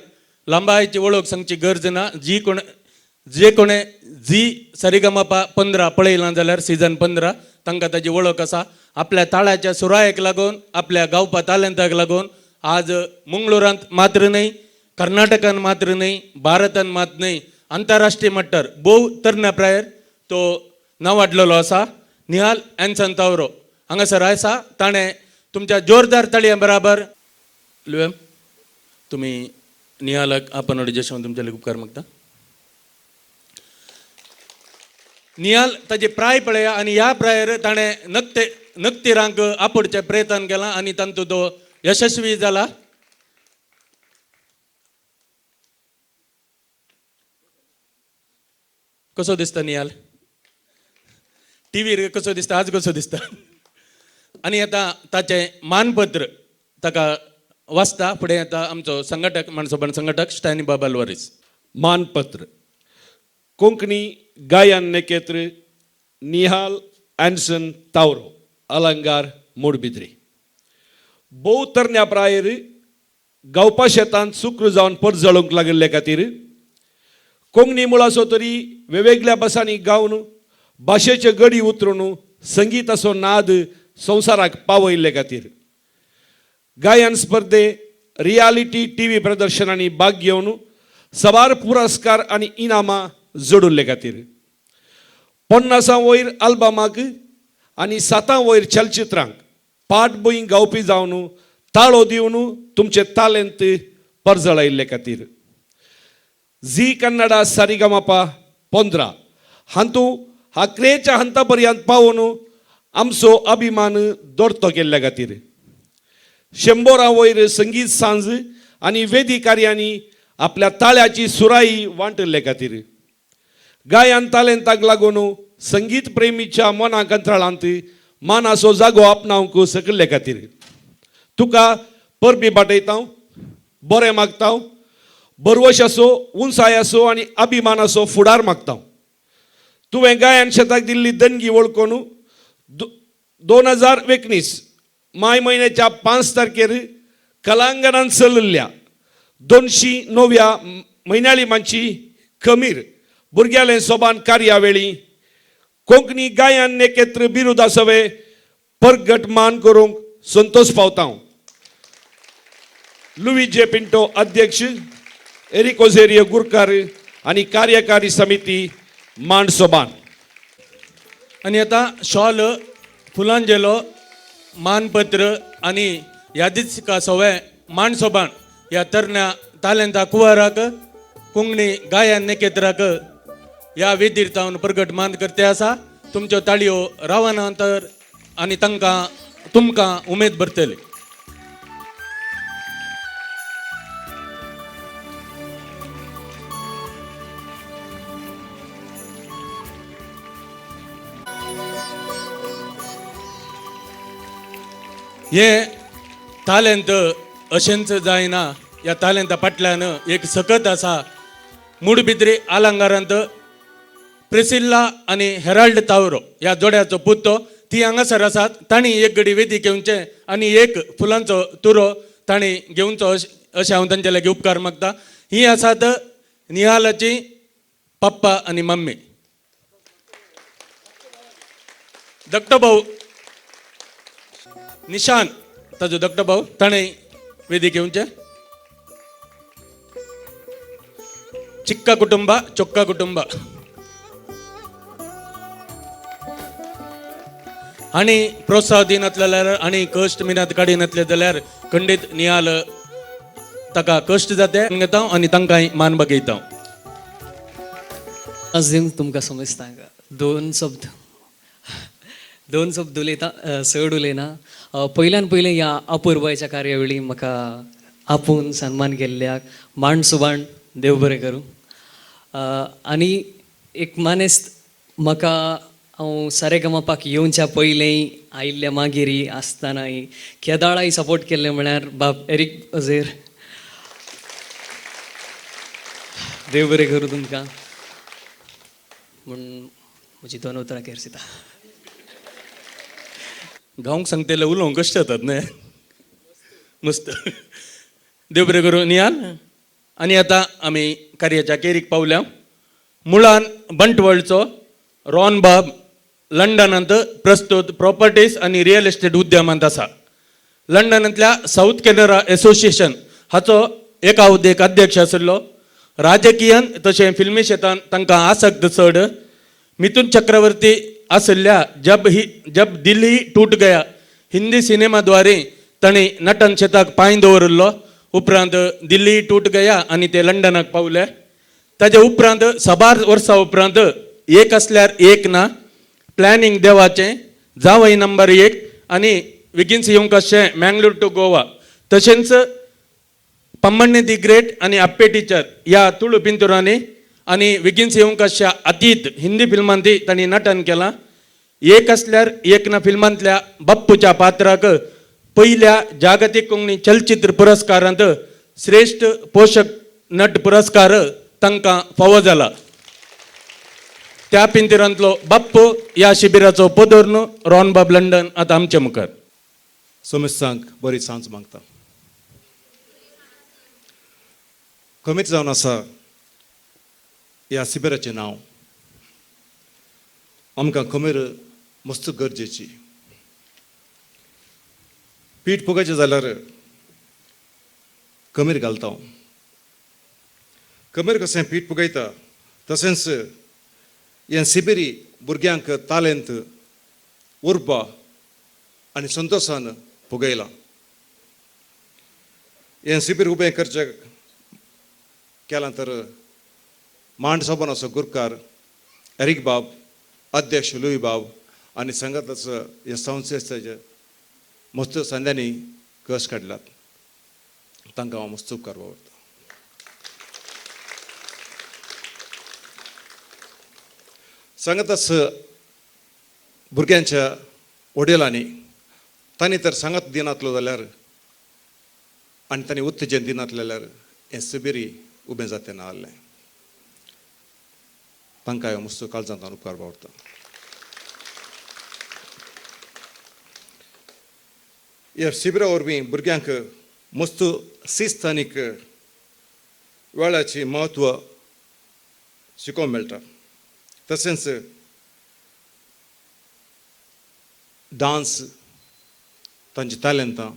लांबायची वळख सांगची गरज ना. जे कोणें झी सारेगामापा 15 पळयलां जाल्यार सीझन 15 तांकां ताजी वळख आसा. आपल्या ताळ्याच्या सुरायेक लागून, आपल्या गावपा तालंताक लागून आज मंगळुरांत मात्र न्हय, कर्नाटकान मात्र न्हय, भारतान मात न्हय, आंतरराष्ट्रीय मट्टार भोव तरण्या प्रायर तो नांवाडलेलो आसा. निहाल हॅन्सन तावरो हांगासर आसा. ताणें तुमच्या जोरदार ताळये बराबर लुएम तुमी निहालाक आपण ऑडिजेशन तुमचे उपकार मागता. निहाल ताची प्राय पळया आनी ह्या प्रायर ताणें नक्तेरांक आपडचे प्रयत्न केला आनी तांतूं तो यशस्वी जाला. कसो दिसता निहाल? टीव्हीर कसो दिसता, आज कसो दिसता? आनी आतां ताचें मानपत्र ताका वाचता. फुडें येता आमचो संघटक माणसोबण संघटक स्टॅनी बाबा लोरीस. मानपत्र कोंकणी गायन नेकेत्र निहाल हॅन्सन तावरो अलंगार मूडबिद्री. भोव तरण्या प्रायर गावपा शेतांत सुक्र जावन परजळूंक लागिल्ले खातीर कोंकणी मुळासो तरी वेगवेगळ्या भासांनी गावन भाशेचे गडी उतरून संगीताचो नाद संवसाराक पावयल्ले खातीर गायन स्पर्धे, रियालिटी टीव्ही प्रदर्शनांनी भाग घेवन सवार पुरस्कार आनी इनामां जोडुल्ले खातीर 50 वयर आल्बमाक आनी 7 वयर चलचित्रांक पाठबोईं गावपी जावन ताळो दिवन तुमचे तालंत परजळायिल्ले खातीर झी कन्नडा सारेगामापा 15 हातूं हाकरेच्या हंता पर्यंत पावून आमचो अभिमान दोरतो केल्ल्या खातीर 100 वयर संगीत सांज आनी वेदी कार्यांनी आपल्या ताळ्याची सुराई वांटले खातीर गायन तालंताक लागून संगीत प्रेमीच्या मनाक अंतराळांत मानाचो जागो आपणावंक सकयल्ले खातीर तुका परबी बाटयता, बरें मागता, बरवश आसो, उंचाय आसो आनी अभिमानाचो फुडार मागता. तुवें गायन शेताक दिल्ली देणगी वळखून 2019 माय म्हयन्याच्या 5 तारखेर कलांगणान चलल्या 209व्या म्हयन्याळी मांची खमीर भुरग्याले सोबान कार्यावळी कोंकणी गायन नेकेत्र बिरुदा सवे परगट मान करूंक संतोष पावता लुई जे पिंटो अध्यक्ष एरिक ओझेरियो गुरकार आणि कार्यकारी समिती मांडसोबान. आणि आता शॉल फुलांजेलो मानपत्र आणि यादीच सवय माणसोबान या तरण्या ताल्यांता कुवाराक कोंकणी गायन नेकेत्राक या वेदीर जावन प्रगट मान करते आसा. तुमच्यो ताळयो रावनांतर आणि तुमकां उमेद भरतली. हे तालेंत अशेंच जायना. या तालेंता फाटल्यान एक सकत आसा. मूडबिद्री आलंगारांत प्रिसिल्ला आणि हेराल्ड तावरो या जोड्याचो पुतो ती हांगासर आसात. तांणी एक घडी वेदी घेवचे आणि एक फुलांचो तुरो तांणी घेवचो अशें हांव तांचे लागीं उपकार मागता. ही आसात निहालाची पप्पा आणि मम्मी. धाकटो भाऊ निशान ताजो धाकटो भाऊ ताणें वेदी घेवचे. चिक्का कुटुंबा चोक्का कुटुंबा. आणि प्रोत्साह दिनातले जाल्यार आणि कश्ट मिनात काडिनातले जाल्यार खंडीत नियाल ताका कश्ट जाते घेता आणि तांकांय मान बगयता. आज तुमकां समजता दोन शब्द उलयता चड उलयना. पयल्यान पयलें ह्या अपुर्बायच्या कार्यावळी म्हाका आपूण सन्मान केल्ल्याक मांड सुबाण देव बरें करूं. आनी एक मानेस्त म्हाका हांव सारेगमपाक येवच्या पयलें आयिल्ल्या मागीर आसतनाय केदाळाय सपोर्ट केल्लें म्हळ्यार बाब एरिक ओझेर देव बरें करूं तुमकां म्हूण म्हजी दोन उतरां केरसिता. गांवक सांगतले उलोवंक कशें जातात न्हय मस्त. देव बरें करूं नियाल. आनी आतां आमी कार्याच्या केरीक पावल्या. मुळान बंटवळचो रॉन बाब लंडनांत प्रस्तुत प्रॉपर्टीज आणि रियल एस्टेट उद्यमांत आसा. लंडनांतल्या साऊथ कॅनरा एसोसिएशन हाचो एका हुद्देक अध्यक्ष आशिल्लो. राजकीयान तशें फिल्मी क्षेत्रांत तांकां आसक्त चड. मिथुन चक्रवर्ती आशिल्ल्या जब दिल्ली टूट गया हिंदी सिनेमाद्वारे ताणें नटन शेताक पांय दवरलो. उपरांत दिल्ली टूट गया आनी ते लंडनाक पावले. ताजे उपरांत 6 वर्सां उपरांत एक आसल्यार एक ना, प्लॅनिंग देवाचें, जावई नंबर 1 आनी विगिन्स येवंकशें मँगलोर टू गोवा. तशेंच पम्मण्णे दी ग्रेट आनी आप्पे टिचर ह्या तुळू पिंतुरांनी आनी विगिन्स येवंकशा अतीत हिंदी फिल्मांनी तांणी नटन केलां. एक आसल्यार एक ना फिल्मांतल्या बप्पूच्या पात्राक पयल्या जागतीक कोंकणी चलचित्र पुरस्कारांत श्रेश्ठ पोषक नट पुरस्कार तांकां फावो जाला. त्या पिंतुरांतलो बाप्पू ह्या शिबिराचो पदोर्न रॉन बाब लंडन आतां आमचे मुखार. सोमेस्तांक बरी सांज मागता. कमीत जावन आसा ह्या शिबिराचें नांव. आमकां खमीर मस्त गरजेची. पीठ फुगायचें जाल्यार खमीर घालता. खमीर कशें पीठ फुगयता तशेंच हें शिबिरी भुरग्यांक तालेंत उर्बा आनी संतोशान फुगयलां. हें शिबीर उबें करचें केलां तर मांड सोबनाचो गुरकार एरिक बाब, अध्यक्ष लुई बाब आनी संघाताचो ह्या संस्थेचे मस्त संध्यांनी कस काडल्यात. तांकां हांव मस्त उपकार वावरता. सांगाताच भुरग्यांच्या वडिलांनी तांणी तर सांगात दिनातलो जाल्यार आनी तांणी उत्तेजन दिनातलें जाल्यार हें शिबिरी उबें जातें ना जाल्लें. तांकां हांव मस्त काळजांत उपकार वावरता. ह्या शिबिरा वरवीं भुरग्यांक मस्त शिस्त आनीक वेळाची महत्व शिकोवंक मेळटा. तशेंच डान्स तांची टॅलंटां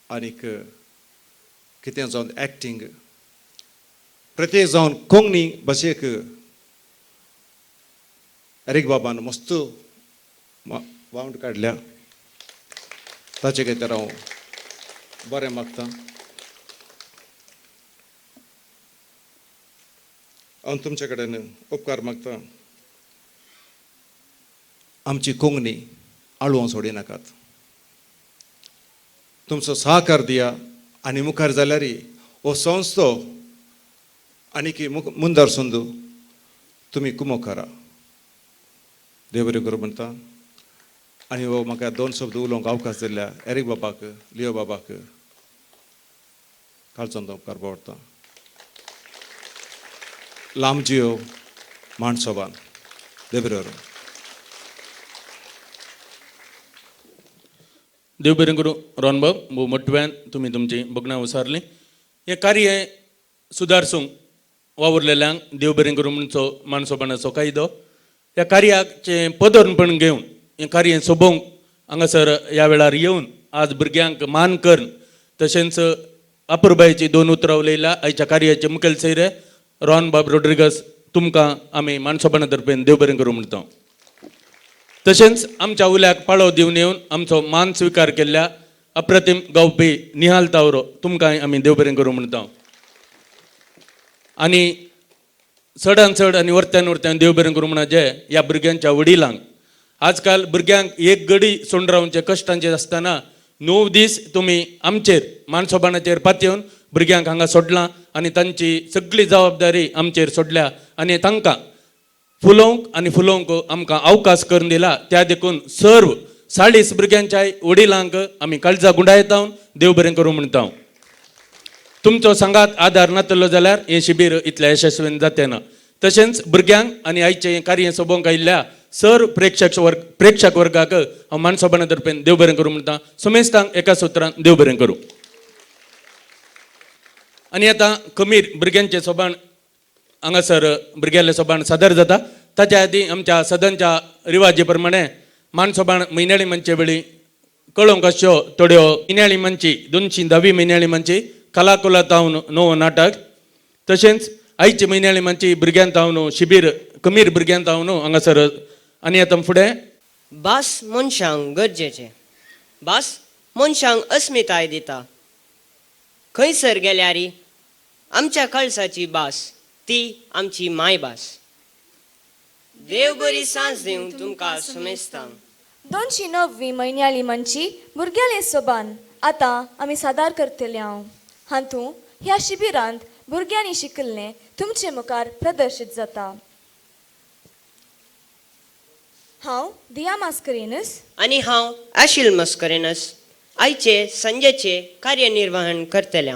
आनीक कितें जावन एक्टींग प्रत्येक जावन कोंकणी भाशेक एरिक बाबान मस्त वावंड काडल्या. ताचे खातीर हांव बरें मागतां. हांव तुमचे कडेन उपकार मागतां, आमची कोंकणी आळोवंक सोडिनाकात. तुमचो सहकार दिया आनी मुखार जाल्यार हो संस्थो आनीक मुंदर सुंदू तुमी कुमो करा. देव बरें करूं म्हणटा. आनी हो म्हाका 2 शब्द उलोवंक अवकाश दिल्या एरिक बाबाक, लिओ बाबाक काळचोंद उपकार पडटा. लांबजियो माणसोबान देव बरें करूं. देव बरें करूं. रोनबाब भोव मोठव्यान तुमी तुमची बगनां उसारलीं. हें कार्य सुदारसूंक वावुरलेल्यांक देव बरें करूं म्हणचो माणसोबानाचो कायदो. ह्या कार्याचें पदरपण घेवन हें कार्य सोबोवंक हांगासर ह्या वेळार येवन आज भुरग्यांक मान करून तशेंच अपुरबायेची 2 उतरां उलयल्या. आयच्या कार्याचे मुखेल सैरे रोनबाब रोड्रिगस तुमकां आमी माणसोबाना तर्फेन देव बरें करूं म्हणटा. तशेंच आमच्या उल्याक पाळो दिवन येवन आमचो मान स्विकार केल्ल्या अप्रतिम गावपी निहाल तावरो तुमकांय आमी देव बरें करूं म्हणटा. आनी चडांत चड आनी वर्त्यान वर्त्यान देव बरें करूं म्हणा जे ह्या भुरग्यांच्या वडिलांक आजकाल भुरग्यांक एक घडी सोडून रावचे कश्टांचेर आसतना 9 दीस तुमी आमचेर माणसोबानाचेर पातयेवन भुरग्यांक हांगा सोडलां आनी तांची सगळी जबाबदारी आमचेर सोडल्या आनी तांकां फुलोवंक आनी फुलोवंक आमकां अवकाश करून दिला. त्या देखून सर्व 40 भुरग्यांच्या वडिलांक आमी काळजा गुंडायतावन देव बरें करूं म्हणटा. तुमचो सांगात आदार नातलो जाल्यार हें शिबीर इतल्या यशस्वीन जातें ना. तशेंच भुरग्यांक आनी आयचें हें कार्य सोबोवंक आयिल्ल्या सर्व प्रेक्षक वर्गाक हांव माणसोबाना तर्फेन देव बरें करूं म्हणटा. समेस्तांक एका सुत्रान देव बरें करूं. आनी आतां कमीर भुरग्यांचें सोबाण हांगासर भुरग्यांलें सोबाण सादर जाता. ताच्या आदीं आमच्या सदनच्या रिवाजी प्रमाणे माणसोबाण म्हयन्याळी मंचे वेळी कळोवंक अश्यो थोड्यो म्हयन्याळी मंची 210वी म्हयन्याळी मंची कलाकुला तावन नवो नाटक. तशेंच आयची म्हयन्याळी मंची भुरग्यां तावन शिबीर कमीर भुरग्यां तावन हांगासर. आनी आतां फुडें भास मनशांक गरजेचें. भास मनशांक अस्मिताय दिता. खंयसर गेल्यार आमच्या कळसाची भास ती आमची मायभास. देव बरी सांज दिवं तुमकां समेस्तांक. 209वी म्हयन्याळी मंची भुरग्याले सोबान आतां आमी सादर करतले. हातूंत ह्या शिबिरांत भुरग्यांनी शिकल्लें तुमचे मुखार प्रदर्शीत जाता. हांव दिया मास्करेनस आनी हांव आशिल मस्करेनस आयचे संजेचे कार्यनिर्वहण करतले.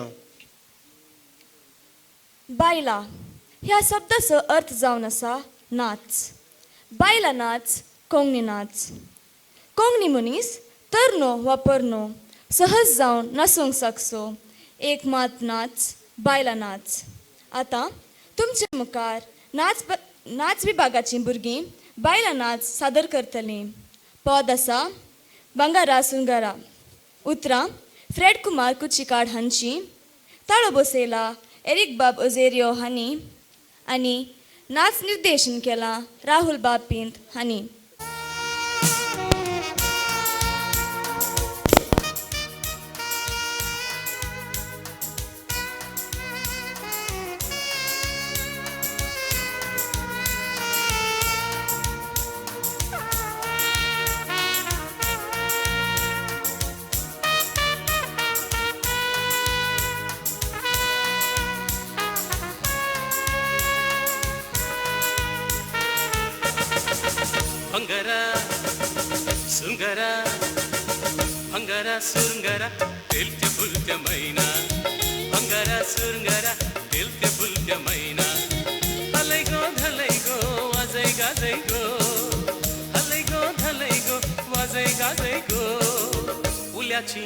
बायला ह्या शब्दाचो अर्थ जावन आसा नाच. बायला नाच कोंकणी नाच. कोंकणी मनीस तरनो वा परनो सहज जावन नाचूंक शकचो एक मात नाच बायला नाच. आतां तुमचे मुखार नाच विभागाची भुरगीं बायला नाच सादर करतलीं. पद आसा बंगारा सुंगारा. उतरां फ्रेड कुमार कुचिकाड हांची. ताळो बसयला एरिक बाब ओझेरियो हांणी आनी नाच निर्देशन केला राहुल बाब पिंत हांणी. अंगारा सुरंगारा तेलत्या फुलत्या मैना. अंगारा सुरंगारा तेलत्या फुलत्या मैना. हलय गो धलय गो वाजय गाजय गो. हलय गो धलय गो वाजय गाजय गो. उल्याची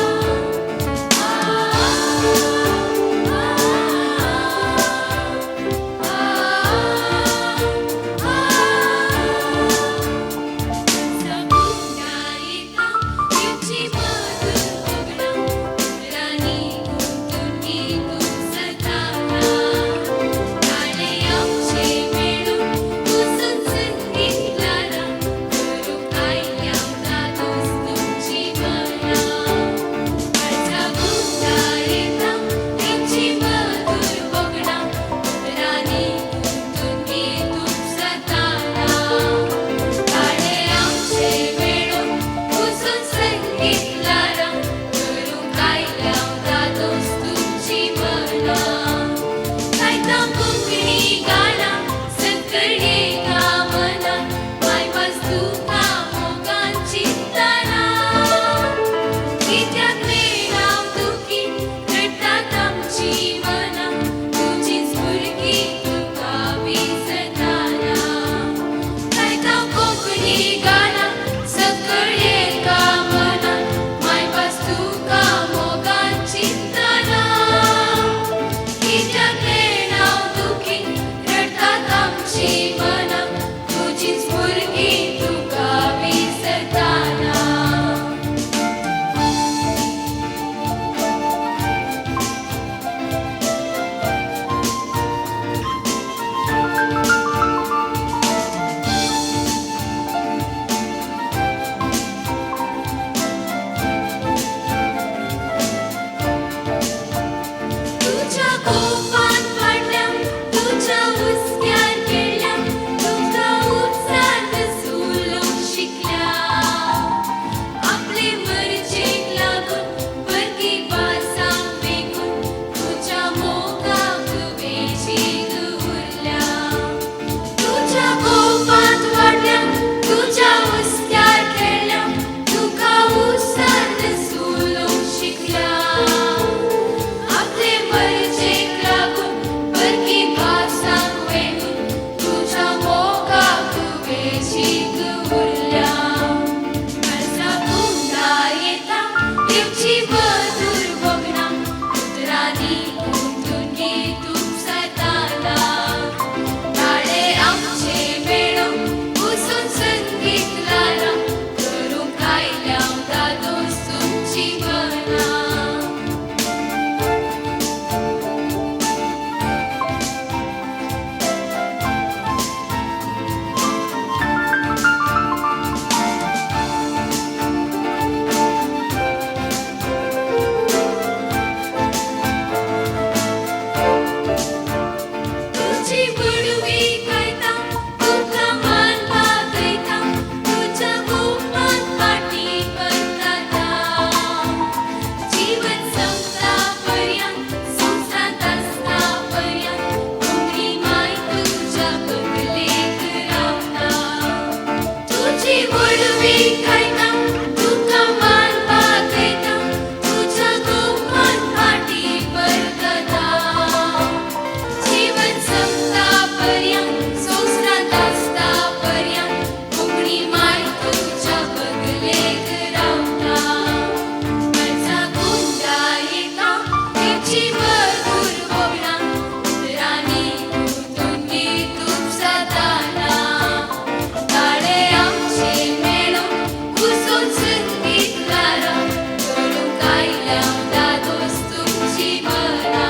दादोस तुमची मना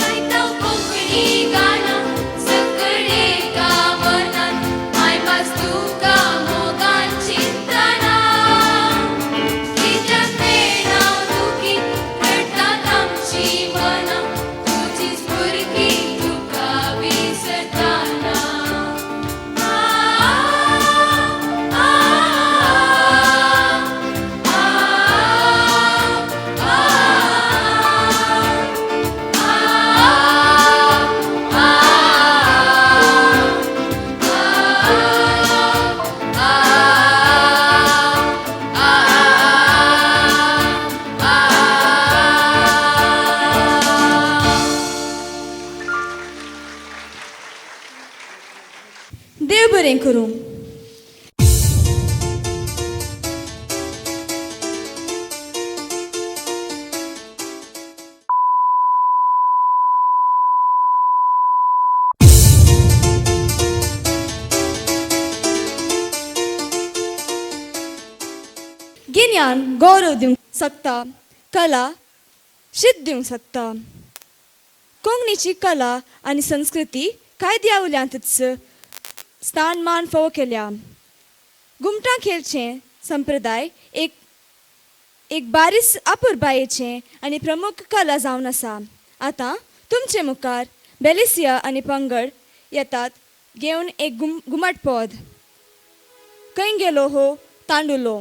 गायता कोंकणी गाणं सगळे गावनात मायभास तुका मोगान चिंतना कित्याक मेळनाव तुकी रडटात आमची मना तुजीच भुरगीं तुका विसरताना देव बरें करूं. गिन्यान गौरव दिवंक शकता, कला शीत दिवंक शकता. कोंकणीची कला आनी संस्कृती कांय देवल्यांतच स्थानमान फावो केल्या. घुमटां खेळचें संप्रदाय एक बारीस आपुरबायेचें आनी प्रमुख कला जावन आसा. आतां तुमचे मुखार बेलिसिया आनी पंगड येतात घेवन एक घुमट पद. खंय गेलो हो तांडुलो.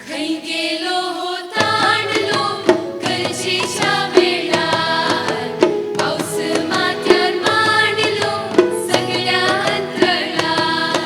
खंय गेलो हो तांडलो गरजेच्या वेळार पावस माथ्यार मांडलो सगळ्या अंतराळार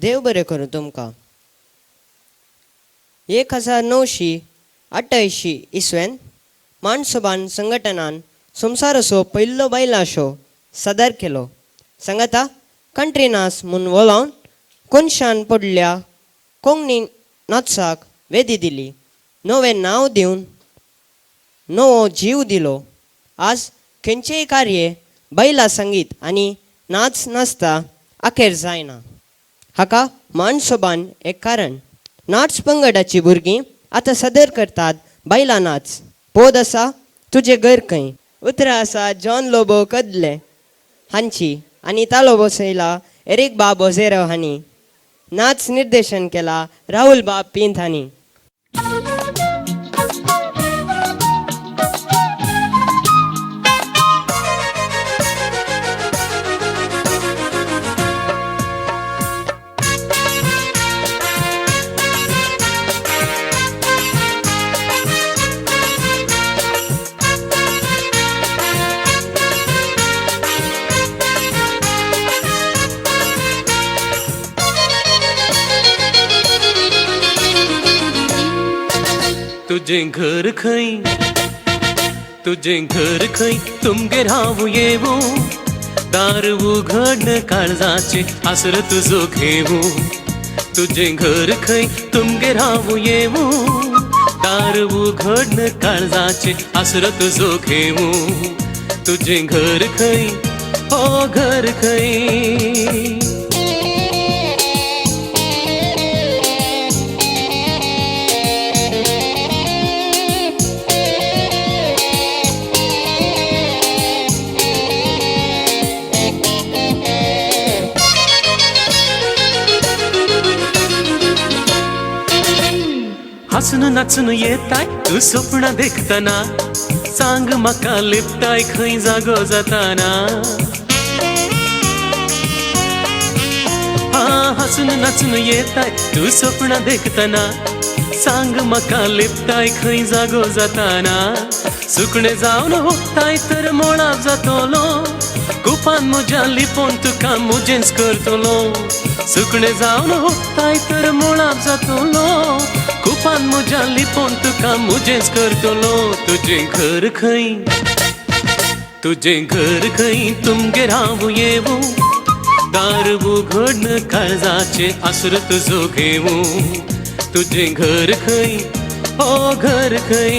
देव बरें करूं तुमकां. 1988 इसवेन माणसोबान संघटनान संवसाराचो पयलो बायलां शो सादर केलो. सांगाता कंट्री नाच म्हूण बोलावन कोनशान पडल्या कोंकणी नाचाक वेदी दिली. नवें नांव दिवन नवो जीव दिलो. आज खंयचेय कार्य बायलां संगीत आनी नाच नाचता आखेर जायना. हाका माणसोबान एक कारण. नाच पंगडाची भुरगीं आतां सादर करतात बायलां नाच. पोद आसा तुजें घर खंय. उतरां आसा जॉन लोबो कदले हांची आनी तालो बसयला एरिक बाब ओझेरो हांणी. नाच निर्देशन केला राहुल बाब पिंत हांणी. तुझे घर खंय तुझे घर खंय तुमगे रावू येवू दार उघडन काळजाचे आसर तुजो घेवू. तुझे घर खंय तुमगे रावू येवू दार उघडन काळजाचे आसर तुजो घेवू. तुझे घर खंय ओ घर खंय. हसून नाचून येताय तू स्वप्न देखतना सांग म्हाका लिपताय खंय जागो जाताना. हसून नाचून येताय तू स्वप्न देखतना सांग म्हाका लिपताय खंय जागो जाताना. सुकणे जावन होताय तर मोळाप जातलो कुपान म्हज्या लिपोवन तुका मुजेंच करतलो. सुकणे जावन होताय तर मोळाप जातलो कुपान म्हज्या लिपोवन तुका मुजेंच करतलो. तुझे घर खंय तुझे घर खंय तुमगे रावू येवू दार उघडन काळजाचे आसर तुजो घेवू. तुझे घर खंय ओ घर खंय.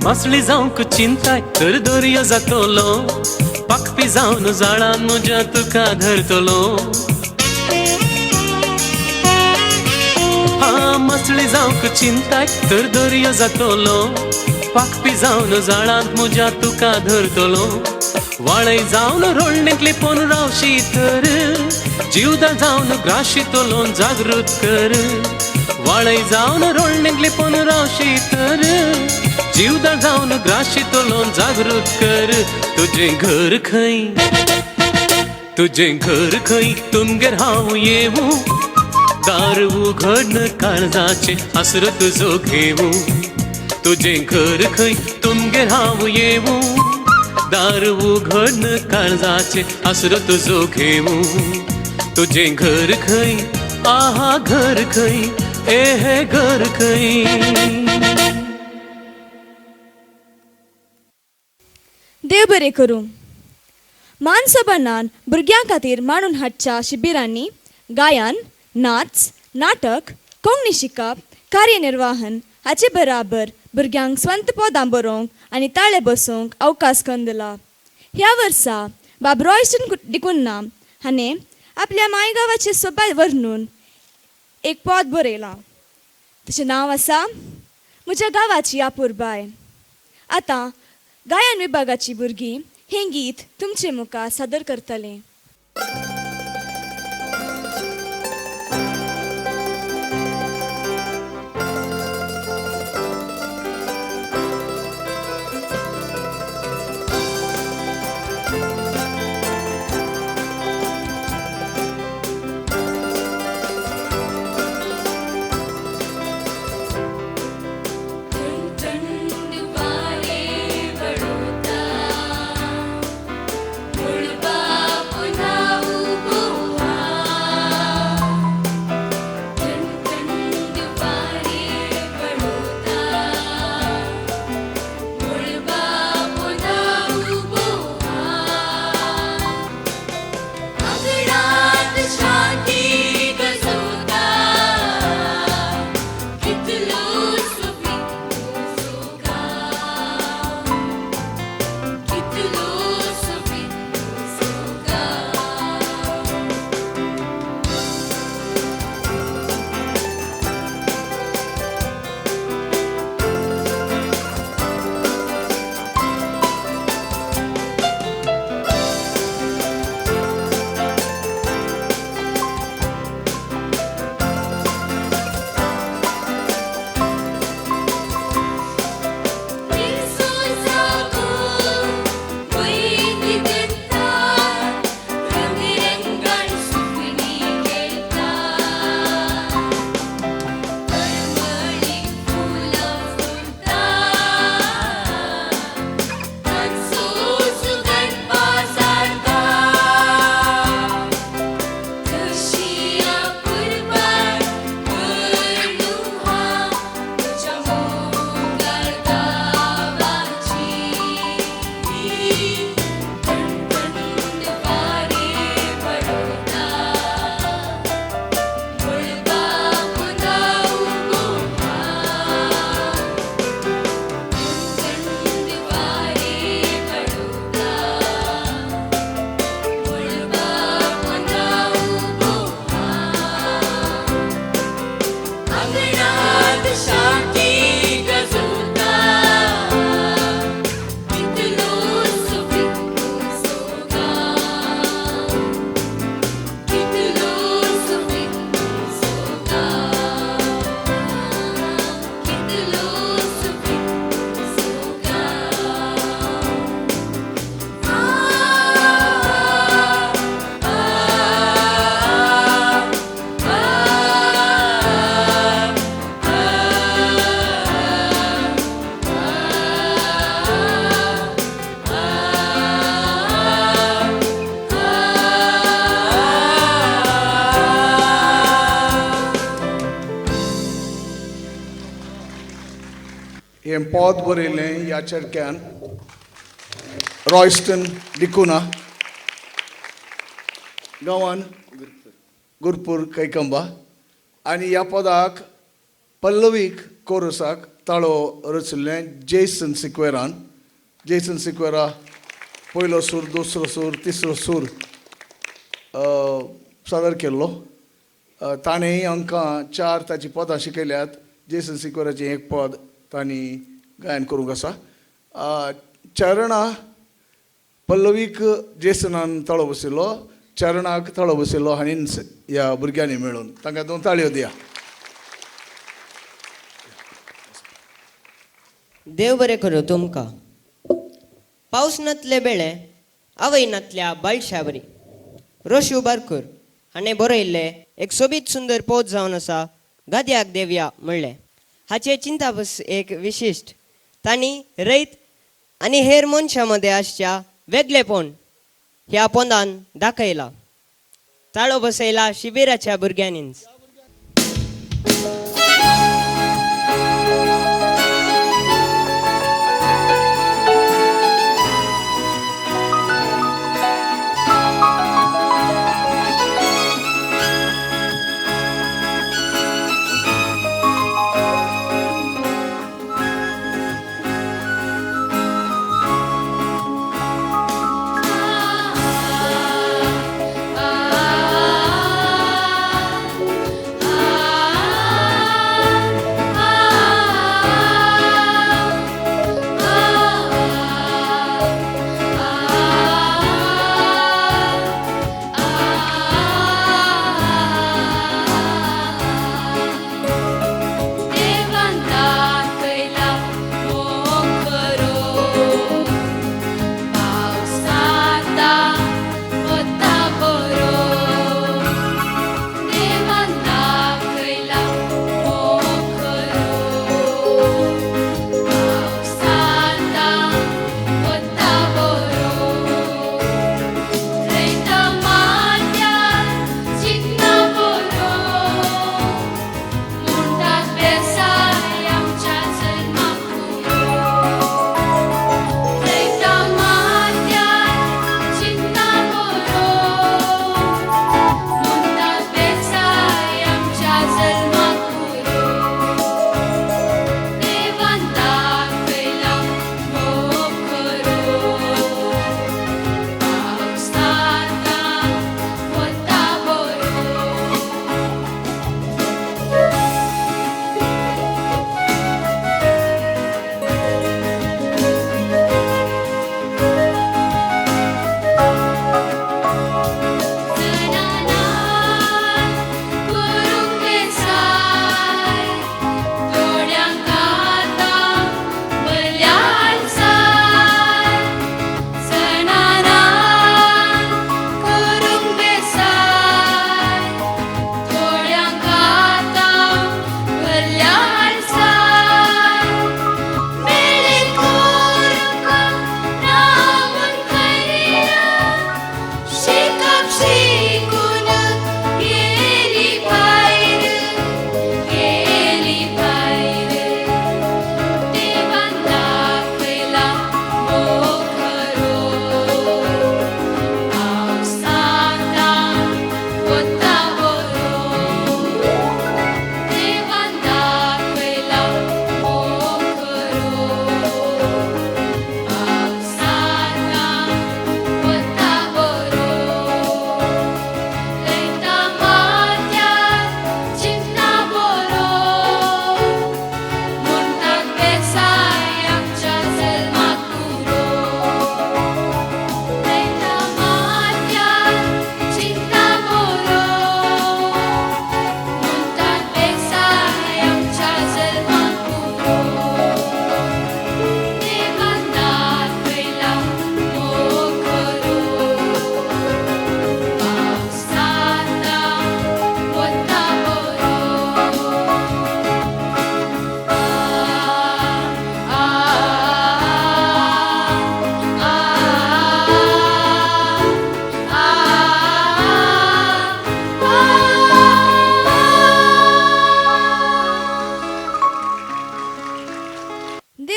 मासळी जावंक चिंताय तर दर्यो जातलो पाखपी जावन जाळान म्हज्या तुका धरतलो. मासळी जावंक चिंताय तर दर्यो जातलो पाखपी जावन जाळांत म्हज्या तुका धरतलो. वाळय जावन रोडणेंत लिपोवन रावशी तर जीवदां जावन ग्राशीतलो जागृत कर. वाळय जावन रोडणेंत लिपोवन रावशी तर जीवदां जावन ग्राशीतलो जागृत कर. तुझे घर खंय तुझे घर खंय तुमगेर हांव येवू दार उघडन काळजाचे आसर तुजो घेवू. तुझे घर खंय तुमगेर हांव येवू दार उघडन काळजाचे आसर तुजो घेवू. तुझे घर खंय आहा घर खंय ए हे घर खंय. देव बरें करूं. मानसोबानान भुरग्यां खातीर मांडून हाडच्या शिबिरांनी गायन नाच नाटक कोंकणी शिकप कार्यनिर्वाहन हाचे बराबर भुरग्यांक स्वंत पदां बरोवंक आनी ताळे बसोवंक अवकाश कंदला. ह्या वर्सा बाब रॉयस्टन डिकुन्ना हाणें आपल्या मायगांवाचे सोबाय वर्णून एक पद बरयलां. ताचें नांव आसा म्हज्या गांवाची आपुरबाय. आतां गायन विभागाची भुरगीं हें गीत तुमचे मुखार सादर करतले. हे पोद बरयलें ह्या चेडक्यान रॉयस्टन डिकुना गांवान गुरपूर कैकंबा आनी ह्या पदाक पल्लवीक कोरसाक ताळो रचल्लें जेसन सिक्वेरा पयलो सूर दुसरो सूर तिसरो सूर सादर केल्लो ताणेंय आमकां 4 ताची पदां शिकयल्यात जेसन सिक्वेराचें एक पद तांणी गायन करूंक आसा चरणा पल्लवीक जेसनान ताळो बसयलो चरणाक ताळो बसयलो हांणी ह्या भुरग्यांनी मेळून तांकां 2 ताळयो दिया. देव बरें करूं तुमकां. पावस नातले बेळे आवय नातल्या बाळशाबरी रोशू बारकर हाणें बरयल्ले एक सोबीत सुंदर पोत जावन आसा गाद्याक देवया म्हणलें. हाचे चिंता बस एक विशिश्ट तांणी रयत आनी हेर मनशां मदें आसच्या वेगळेपण ह्या पोंदान दाखयला. ताळो बसयला शिबिराच्या भुरग्यांनीच. आ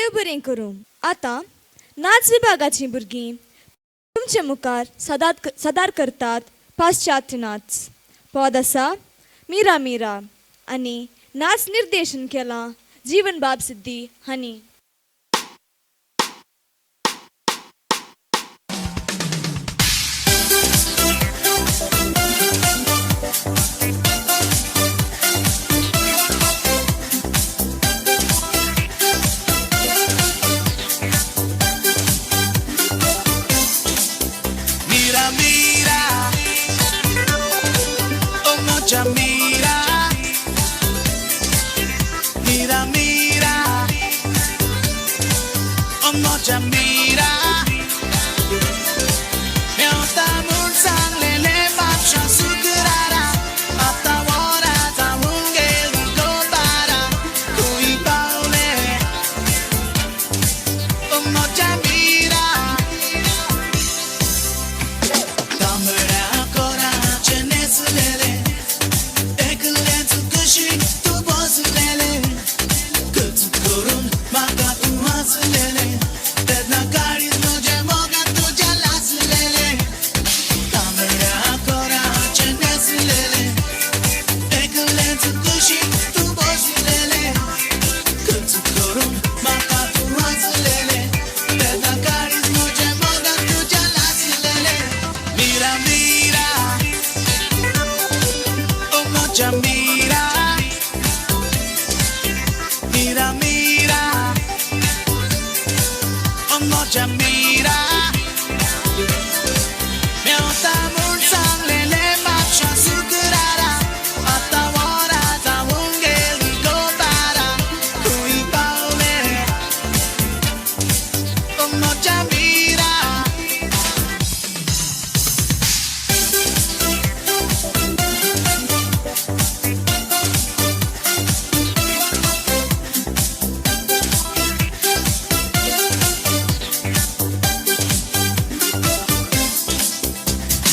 देव बरें करूं. आतां नाच विभागाचीं भुरगीं तुमचे मुखार सादर करतात पाश्चात्य नाच. पद आसा मीरा मीरा आनी नाच निर्देशन केलां जीवन बाब सिद्धी हांणी. Mira, mira, oh mucha mira, mira, mira, oh mucha mira. Miałta mul sang lele patrza sugrara, ata wora ta ungeli go para, kui paule, oh mucha mira. Tamara kora cheneslele, eklentu kushi tu boslele, kutu korun maga tu haslele, tedna kari tuje moga tuja laslele. Tamara kora cheneslele, eklentu kushi tu boslele, kutu korun maga tu haslele, tedna kari tuje moga tuja laslele. Mira, mira, oh mucha mira, mira, mira, oh mucha mira. Miałta mul sang lele patrza sugrara, ata wora ta ungeli go para, kui paule, oh mucha mira.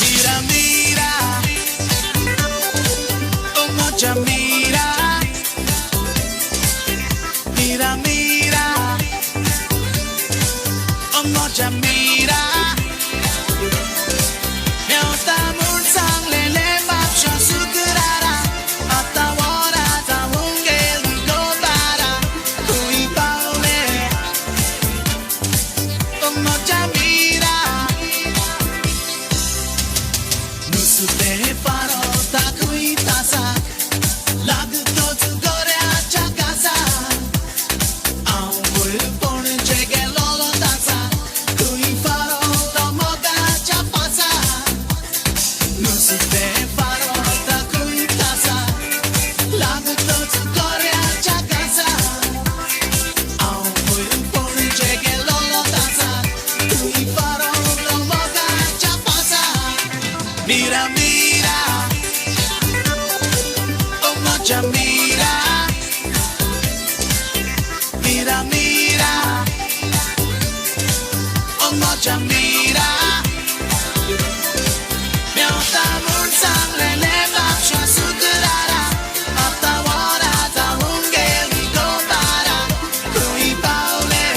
Mira, mira, oh mucha mira, mira, mira, oh mucha mira. Miałta mul sang lele patrza sugrara, ata wora ta ungeli go para, kui paule, oh mucha mira. Nusu te farò ta qui tasa, lag tot gore acha casa. Au voi pon che lolo tasa, qui farò ta moga cha pasa. Nusu te farò ta qui tasa, lag tot gore acha casa. Au voi pon che lolo tasa, qui farò ta moga cha pasa. Mira, mira, oh mucha mira, mira, mira, oh mucha mira. Miałta mul sang lele patrza sugrara, ata wora ta ungeli go para, kui paule,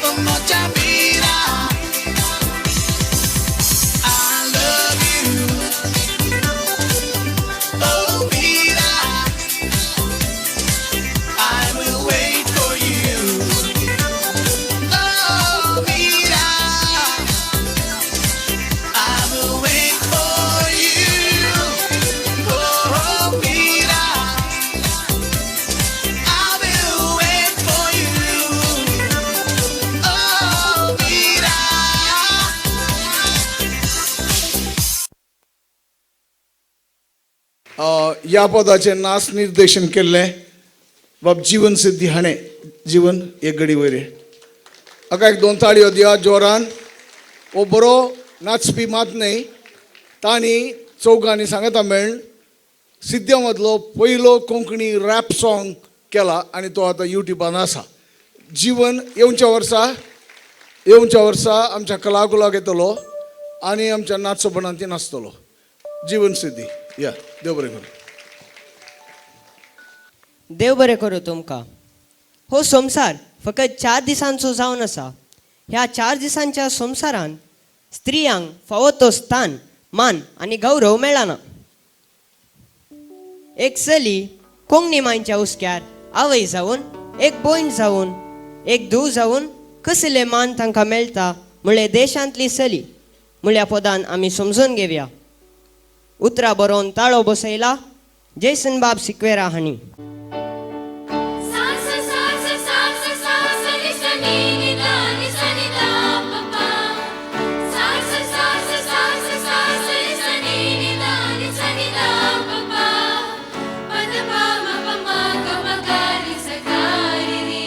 oh mucha mira. I love you, oh mira, I will wait for you, oh mira, I will wait for you, oh mira, I will wait for you, oh mira. या पदाचें नाच निर्देशन केल्लें बाब जीवन सिद्धी हाणें. जीवन एक घडी वयर हाका एक दोन ताळयो दिया जोरान. हो बरो नाचपी मात न्ही, तांणी चौगांनी सांगता मेळून सिद्ध्या मदलो पयलो कोंकणी रॅप सॉंग केला आनी तो आतां युट्यूबान आसा. जीवन येवच्या वर्सा आमच्या कलाकुलाक येतलो आनी आमच्या नाचसोपणांत नाचतलो. जीवन सिद्धी या देव बरें करूं. देव बरें करूं तुमकां. हो संसार फकत 4 दिसांचो जावन आसा. ह्या 4 दिसांच्या संसारान स्त्रियांक फावो तो स्थान मान आनी गौरव मेळना. एक चली कोंकणी मांयच्या उस्क्यार आवय जावन, एक भयण जावन, एक धूव जावन कसले मान तांकां मेळटा म्हळ्ळे देशांतली चली म्हळ्या पदान आमी समजून घेवया. उतरां बरोवन ताळो बसयला जेसन बाब सिक्वेरा हांणी. सास सास सास सास नि सा नि नि दा नि सा नि दा प पा. सास सास सास सास नि सा नि नि दा नि सा नि दा प पा. प द पा म प म ग म ग रि स गा रि रि.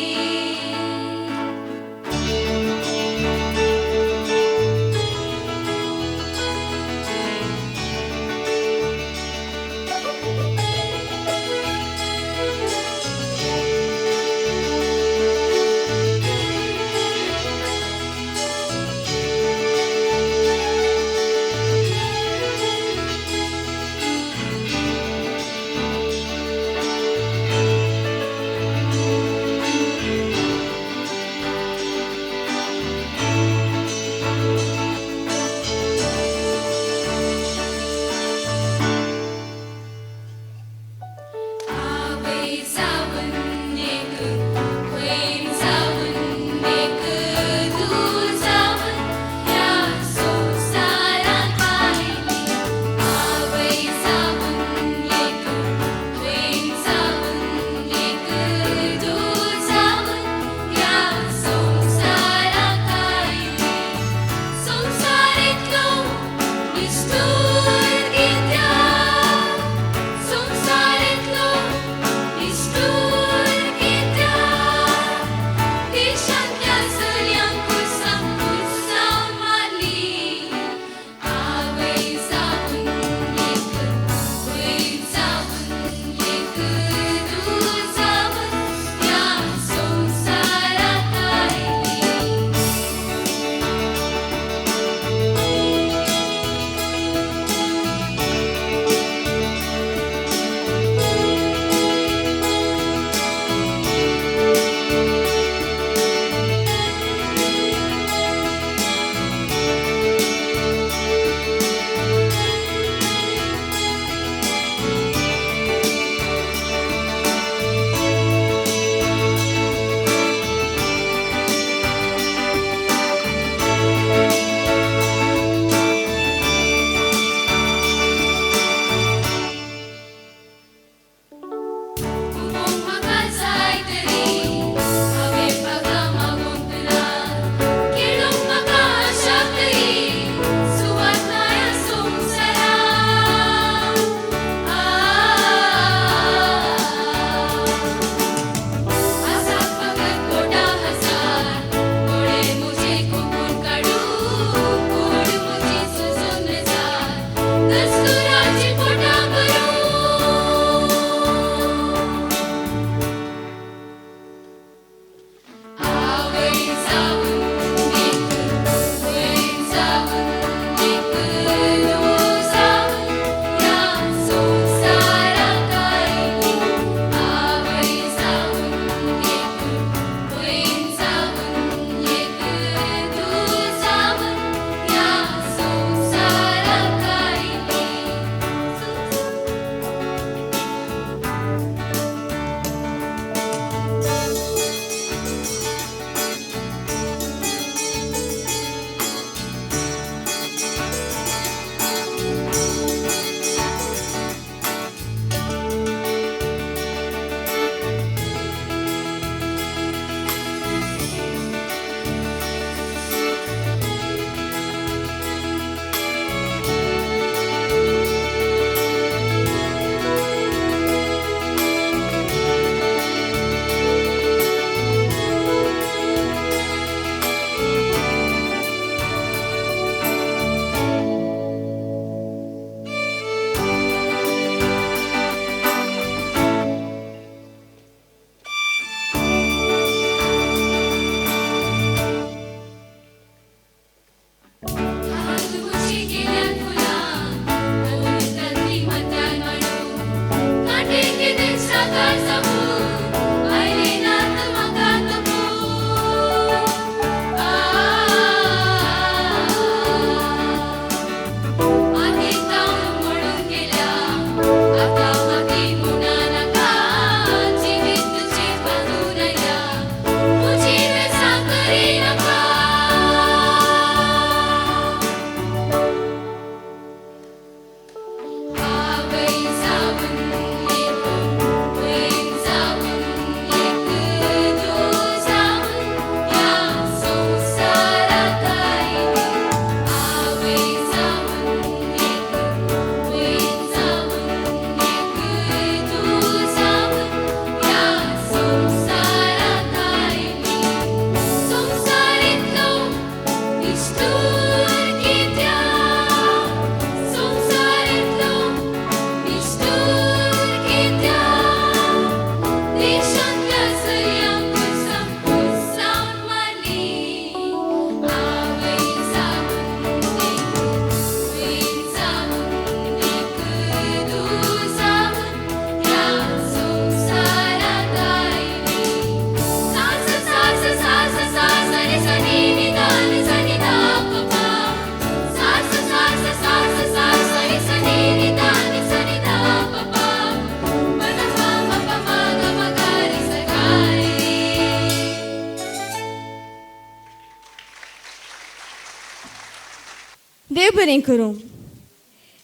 देव बरें करूं.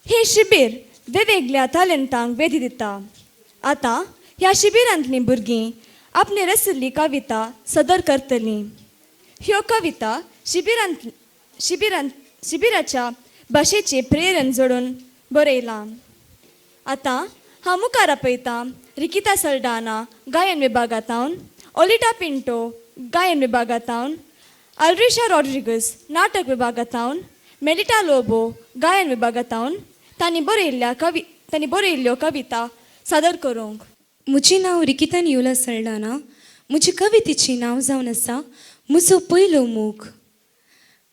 हे शिबीर वेगवेगळ्या टॅलंटांक वेधी दिता. आतां ह्या शिबिरांतलीं भुरगीं आपली रचिल्ली कविता सदर करतलीं. ह्यो कविता शिबिराच्या भाशेचें प्रेरण जोडून बरयलां. आतां हांव मुखार आपयतां रिकिता सल्डाना गायन विभागांतावन, ओलिटा पिंटो गायन विभागांतावन, अल्रिशा रॉड्रिगस नाटक विभागांतावन, मेलिटा लोबो गायन विभागांतावन तांणी बरयल्ल्यो कविता सादर करूंक. म्हजें नांव रिकिता नियोला सल्डाना. म्हजे कवितेचें नांव जावन आसा म्हजो पयलो मोग.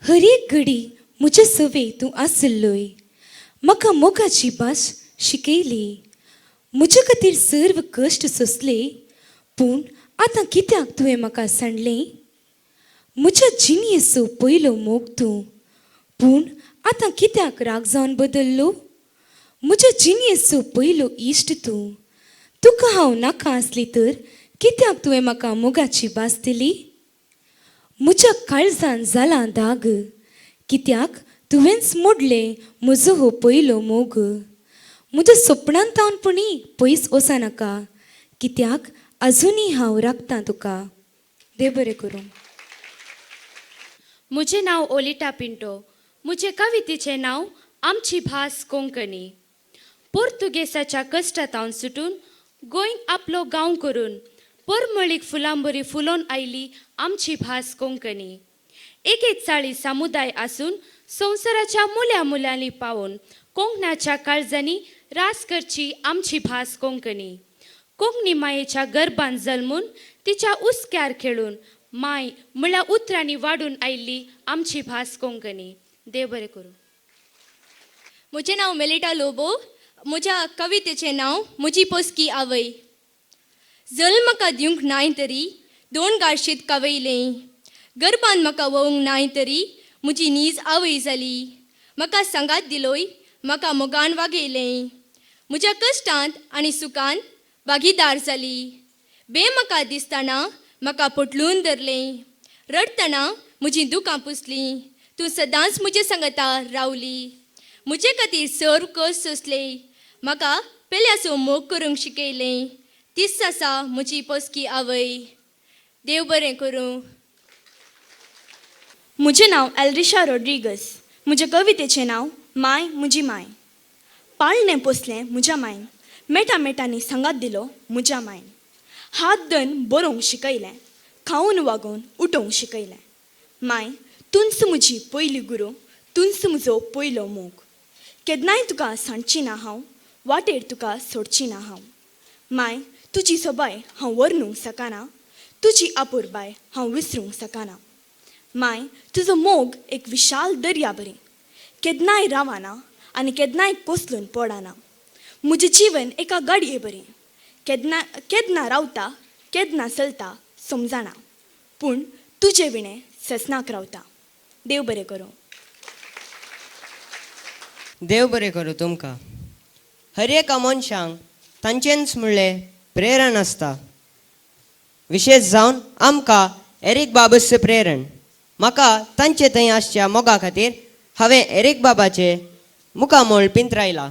हर एक घडी म्हजे सवे तूं आसलोय, म्हाका मोगाची भास शिकयली. म्हजे खातीर सर्व कश्ट सोंसले, पूण आतां कित्याक तुवें म्हाका सांडलें. म्हज्या जिणयेचो पयलो मोग तूं, पूण आतां कित्याक राग जावन बदल्लो. म्हज्या जिणयेचो पयलो इश्ट तूं, तुका हांव नाका आसली तर कित्याक तुवें म्हाका मोगाची भास दिली. म्हज्या काळजान जाला दाग, कित्याक तुवेंच मोडलें म्हजो हो पयलो मोग. म्हज्या सपनांतावनपणी पयस वचनाका, कित्याक आजुनी हांव राखतां तुका. देव बरें करूं. म्हजें नांव ओलिटा पिंटो. म्हजे कवितेचें नांव आमची भास कोंकणी. पोर्तुगेसाच्या कश्टांतावन सुटून गोंयक आपलो गांव करून परमळीक फुलां बरी फुलोवन आयली आमची भास कोंकणी. एकेच चाळी समुदाय आसून संवसाराच्या मुल्या मुल्यांनी पावून कोंकणाच्या काळजांनी रास करची आमची भास कोंकणी. कोंकणी मायेच्या गर्भांत जल्मून तिच्या उस्क्यार खेळून माय म्हळ्यार उतरांनी वाडून आयिल्ली आमची भास कोंकणी. देव बरें करूं. म्हजें नांव मेलिटा लोबो. म्हज्या कवितेचें नांव म्हजी पोसकी आवय. जल्म म्हाका दिवंक नाय तरी दोन गाळशीत कावयलें, गर्भान म्हाका वळोवंक नाय तरी म्हजी नीज आवय जाली. म्हाका सांगात दिलोय, म्हाका मोगान वागयलें, म्हज्या कश्टांत आनी सुखांत भागीदार जाली. म्हाका दिसतना म्हाका पटलून धरलें, रडतना म्हजीं दुखां पुसलीं. तूं सदांच म्हजे सांगता रावली, म्हजे खातीर सर्व कस सोंसले, म्हाका पेल्याचो मोग करूंक शिकयलें. तीच आसा म्हजी पोसकी आवय. देव बरें करूं. म्हजें नांव एल्रिशा रॉड्रिगस. म्हज्या कवितेचें नांव माय म्हजी माय. पाळणें पोसलें म्हज्या मायन, मेटा मेटांनी सांगात दिलो म्हज्या मायन. हात धन बरोवंक शिकयलें, खावन वागोवन उठोवंक शिकयलें. माय तुंच म्हजी पयली गुरू, तुंच म्हजो पयलो मोग. केन्नाय तुका सांडची ना हांव, वाटेर तुका सोडची ना हांव. माय तुजी सोबाय हांव वर्णूंक सकाना, तुजी आपुरबाय हांव विसरूंक सकाना. माय तुजो मोग एक विशाल दर्या बरें, केन्नाय रावना आनी केन्नाय कोसलून पडना. म्हजें जीवन एका गाडये बरें, केन्ना रावता केन्ना चलता समजना, पूण तुजे विणें ससनाक रावता. देव बरें करूं. देव बरें करूं तुमकां. हर एका मनशांक तांचेंच म्हणलें प्रेरण आसता. विशेश जावन आमकां एरिक बाबाचें प्रेरण. म्हाका तांचे थंय आसच्या मोगा खातीर हांवें एरिक बाबाचे मुखामोळ पिंतरायला.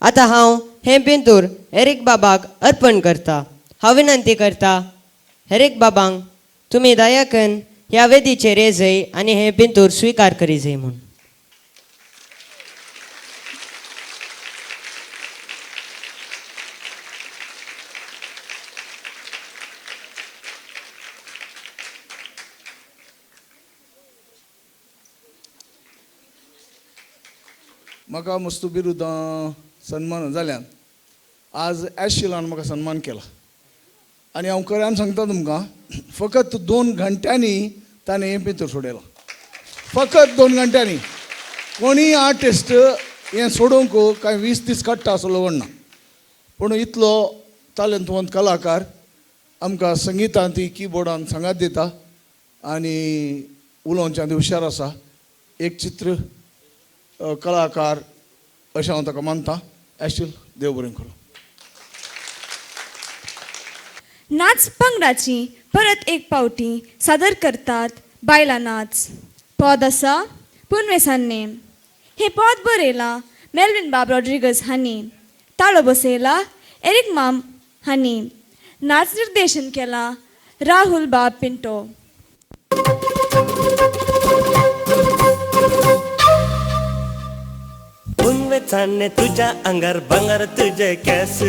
आतां हांव हें पिंतूर एरिक बाबाक अर्पण करता. हांव विनंती करता एरिक बाबांक तुमी दया करून ह्या वेदीचेर येजय आनी हें पिंतूर स्विकार करीजय म्हूण. म्हाका मस्तू बिरुद सन्मान जाल्यान आज ॲशिलान म्हाका सन्मान केला. आनी हांव खऱ्यान सांगता तुमकां, फकत 2 घंट्यांनी ताणें हें पितूर सोडयलां. फकत 2 घंट्यांनी. कोणीय आर्टिस्ट हें सोडूंक कांय 20 दीस काडटा असो लगवण ना. पूण इतलो तालंतवंत कलाकार आमकां संगितांत ती किबोर्डान सांगात दिता आनी उलोवच्यान हुशार आसा. एक चित्र कलाकार अशें हांव ताका मानतां. ॲशील देव बरें करूं. नाच पंगडाची परत एक पावटी सादर करतात बायला नाच. पद आसा पुनवे सान्ने. हे पद बरयलां मेल्विन बाब रॉड्रिगस हांणी. ताळो बसयला एरिक माम हांणी. नाच निर्देशन केला राहुल बाब पिंटो. उन्वे चालणे तुझ्या अंगार भांगार तुझे केस.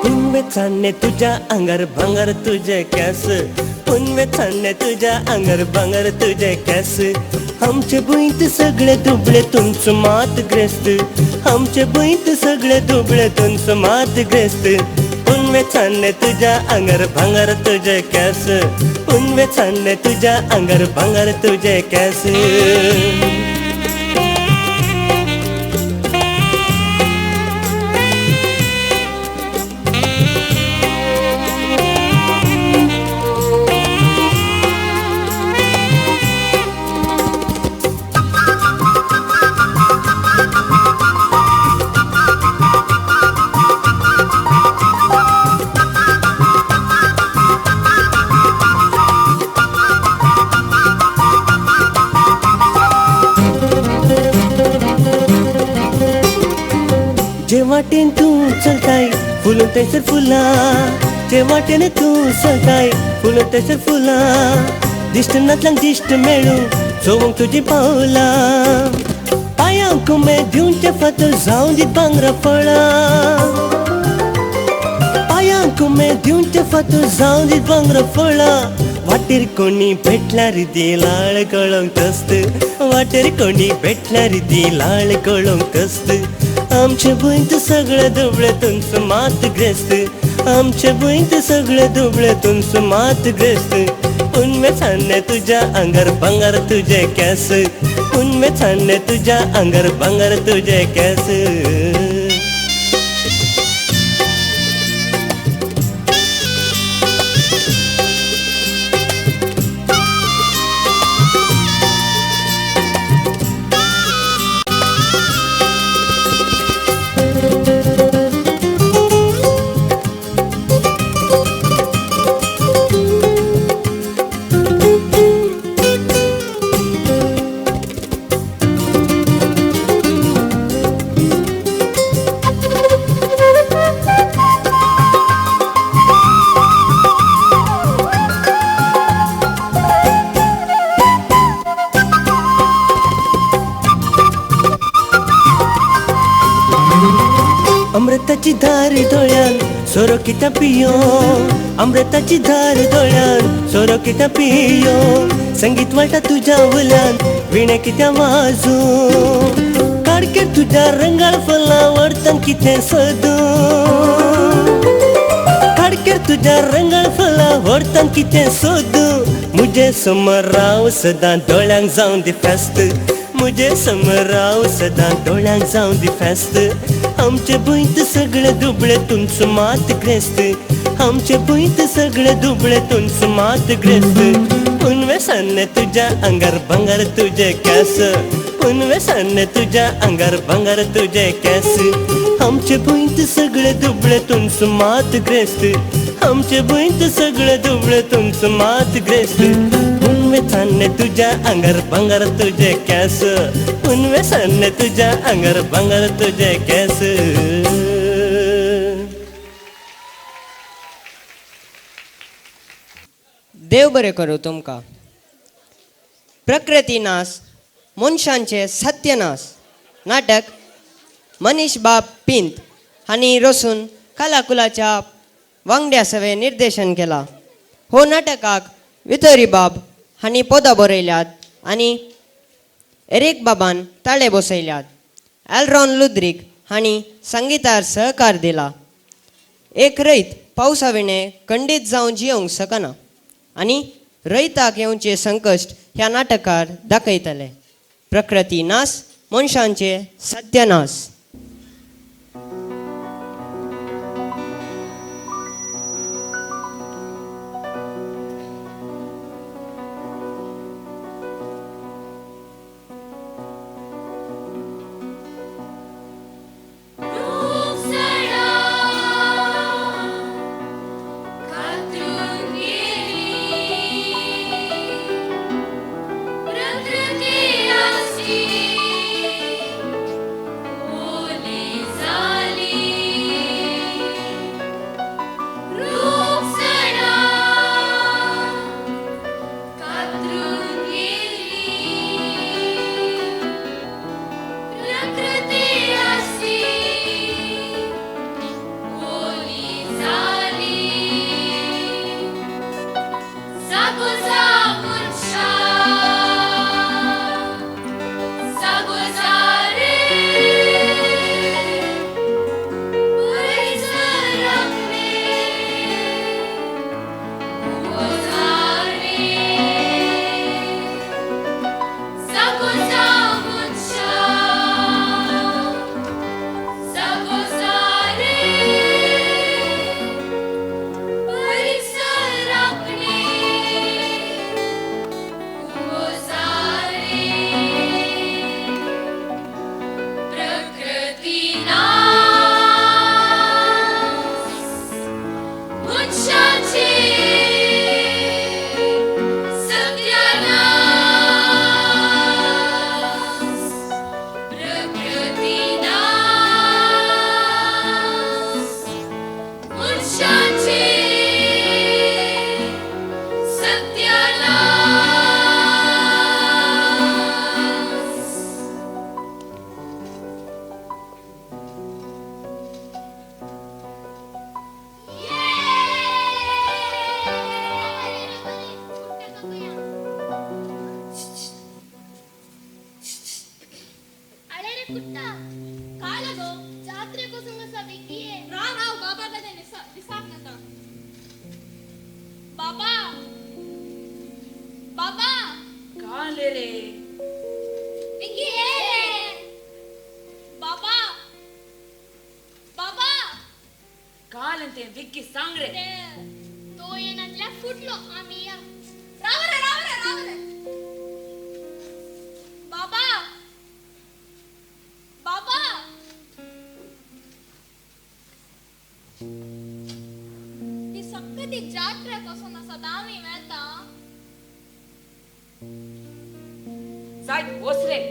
उन्वे चालणे तुझ्या अंगार भांगार तुझे केस. उन्वे चालणे तुझ्या अंगार भांगार तुझे केस. आमचे बहीत सगळे दुबळे तुमच मात ग्रस्त. आमचे बहीत सगळे दुबळे तुमच मात ग्रस्त. उन्वे चालणे तुझ्या अंगार भांगार तुझे केस. उन्वे चालणे तुझ्या अंगार भांगार तुझे केस. जे वाटेन तू चलताय फुलून थंयसर फुला. जे वाटेन तू चलताय फुलून थंयसर फुला. दिश्टनातल्यान दिश्ट मेळू चोवंक तुजी पावला. पांयांक मे दिवचे फातर जावं दी भांगरा फळां. पांयांक मे दिवचे फातर जावं दी भांगरा फळां. वाटेर कोणी भेटल्यार दी लाळ गळोंक तस्त. वाटेर कोणी भेटल्यार दी लाळ गळोंक तस्त. आमचे बहीत सगळे दुबळे तुमचं मात ग्रस्त. आमचे बहीत सगळे दुबळे तुमचं मात ग्रस्त. उन्मे चालणे तुझ्या अंगार भांगार तुझे केस. उन्मे चालणे तुझ्या अंगार भांगार तुझे केस. अमृताची धार दोळ्यान सोरो किता पियो. अमृताची धार दोळ्यान सोरो किता पियो. संगीत वाटा तुझ्या उल्यान विणे कित्या वाजू. काडकेर तुझ्या रंगाळ फुलां वडतान कितें सोदू. काडकेर तुझ्या रंगाळ फुलां वडतान कितें सोदू. मुजे समोर राव सदां दोळ्यांक जावं दी फेस्त. मुजे समोर राव सदां दोळ्यांक जावं दी फेस्त. आमचे बहीत सगळे दुबळे तुमचं मात ग्रस्त. आमचे बहीत सगळे दुबळे तुमचं मात ग्रस्त. उन्वे सान्ने तुझ्या अंगार भांगार तुझे केस. उन्वे सान्ने तुझ्या अंगार भांगार तुझे केस. आमचे बहीत सगळे दुबळे तुमचं मात ग्रस्त. आमचे बहीत सगळे दुबळे तुमचं मात ग्रस्त. उन्वे सान्ने तुझ्या अंगार भांगार तुझे केस. उन्वे सान्ने तुझ्या अंगार भांगार तुझे केस. देव बरें करूं तुमकां. प्रकृती नास मनशांचे सत्यनास नाटक मनीष बाब पिंत हांणी रचून कलाकुलाच्या वांगड्या सवे निर्देशन केला. हो नाटकाक वितरी बाब हांणी पदां बरयल्यात आनी एरिक बाबान ताळे बसयल्यात. एलरॉन लुद्रिक हांणी संगीतार सहकार दिला. एक रैत पावसा विणे खंडीत जावन जियोंक शकना आनी रैताक येवचे संकश्ट ह्या नाटकार दाखयतले. प्रकृती नास मनशांचे सत्यनास. बाबा बाबा का आले रे विकी ये बाबा बाबा का आलं ते विक्की सांग रे तो येण्यातल्या फुटलो आम्ही राव रे बाबा बाबा ती सक्कती जात्रा कसं नसा दामी मेळता जाय बस रे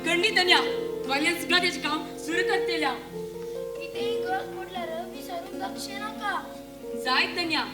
खंडित अन्या वाल्याच गदेच काम सुरू करतेल्या किती गरज पडल्यार विसरून जावचे नाका जायत अन्या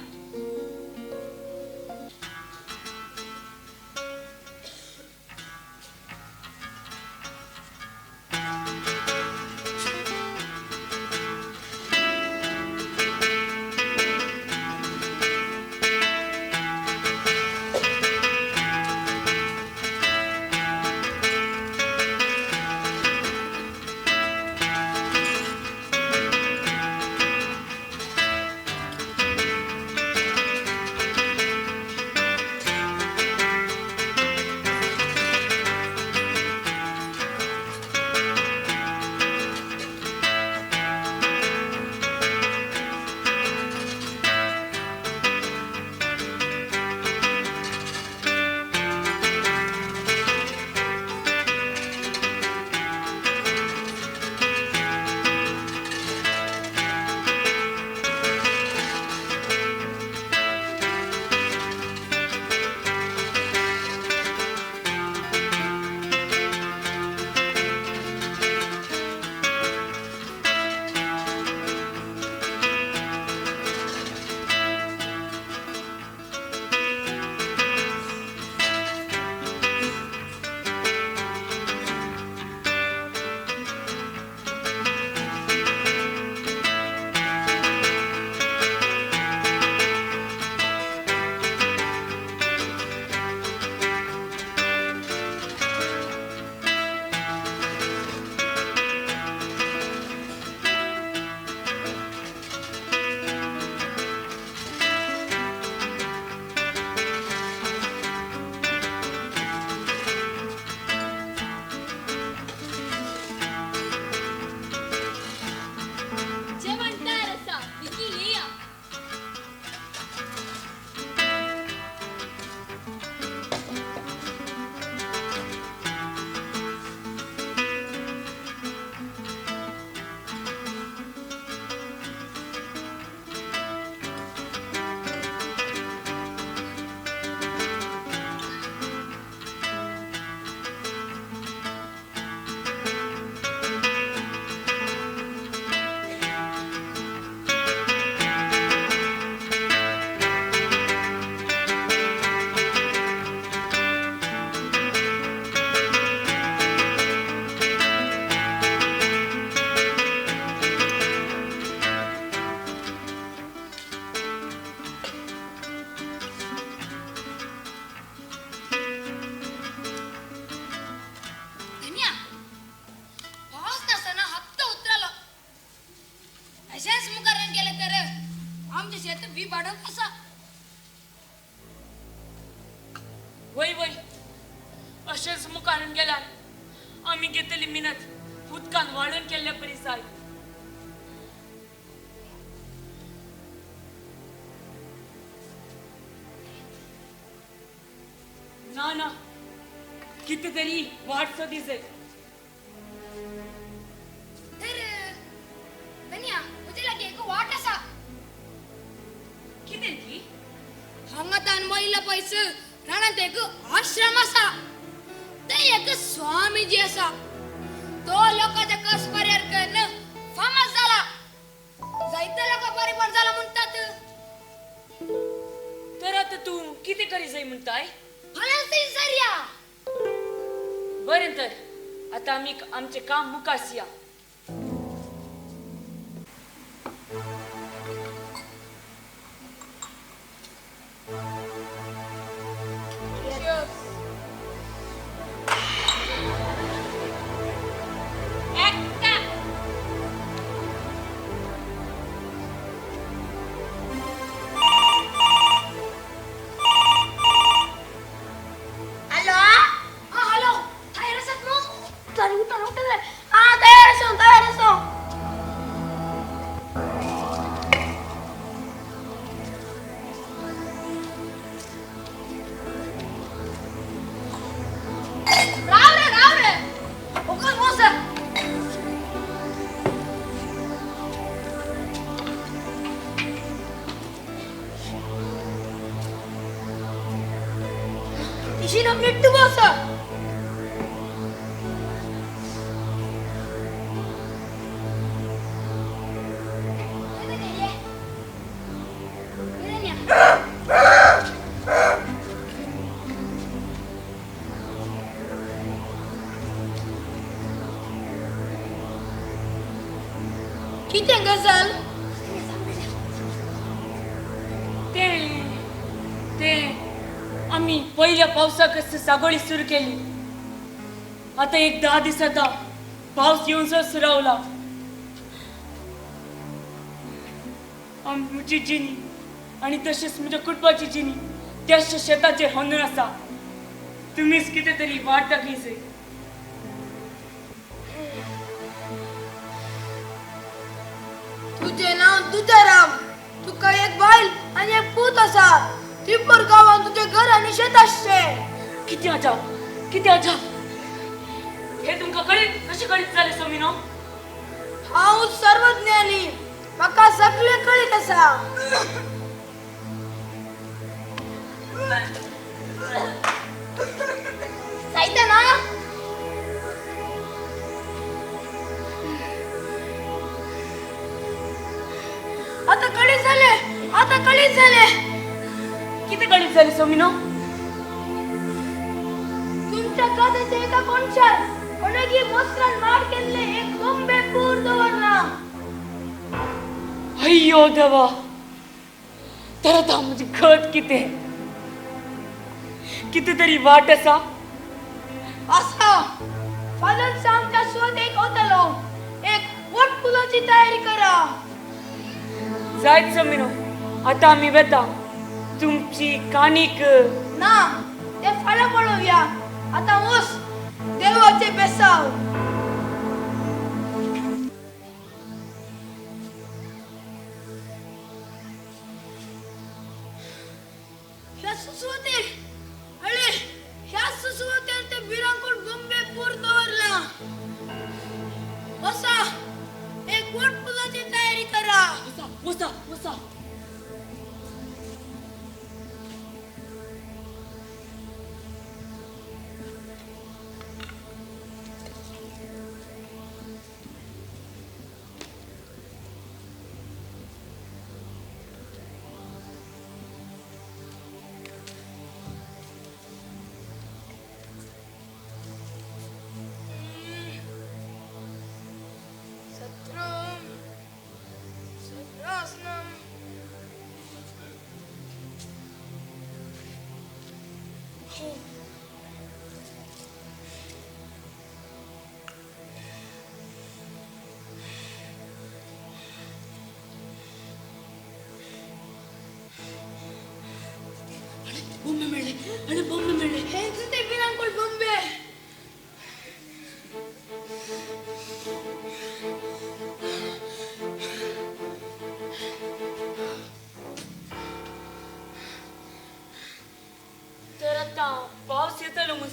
अशाच मुखारण केलं तर आमच्या शेत बी पाडव कसा वय वय अशेंच मुखारून गेल्यार आमी घेतली मिनत उदकान वाळून केल्ल्या परी जाय. ना ना किती तरी वाटचो दिसय. तर बनिया तुझे लागे एक वाट असा कितें ती हांगा तान महिला पैसे राणात एक आश्रम असा ते एक स्वामीजी असा तो लोकांचा कस पर्याय करणं फेमस झाला जायते लोक परिवार झाला म्हणतात. तर आता तू किती करी जाय म्हणताय. फळाची सरिया बरें तर आता आमी आमचे काम मुखासिया. Işine mektup olsa. किती गजाल ते आम्ही पहिल्या पावसाक सागोळी सुरू केली. आता एक 10 दिवसाचा पाऊस येऊन सुरावला. आमची जिनी आणि तसेच माझ्या कुटुंबाची जिनी त्या शेताचे हंदून असा. तुम्हीच कितीतरी वाट दाखलीचे. तुझे नाव तुझाराम तुका एक बाईल आणि एक पूत असा. तिप्पर गावात तुझे घर आणि शेत असते. किती अजाब किती अजाब. हे तुमका कळीत कशी कळीत झाले सोमिनो. हाऊ सर्वज्ञानी मका सगळे कळीत असा. साहित्य ना आता कळीत झाले. आता कळीत झाले. किती कळीत झाले सोमिनो. तुमच्या कथेचे एका कोणच्या कोणगी मोस्त्रान मार केले एक बोंबे पूर दोरला. अय्यो देवा. तर आता म्हणजे खत कितीतरी वाट असा. असा फादर आमच्या शोध एक होतलो. एक वट फुलाची तयारी करा. जायच सोमिनो. आता आम्ही वेता तुमची कानिक ना ते फळ पळवूया. आता ऊस देवाचे बेसाव. ह्या सुसवते अरे ह्या सुसवते ते बिरांकोट बोंबे पूर दोरला. बसा एक वट फुलाची तयारी करा. बसा बसा.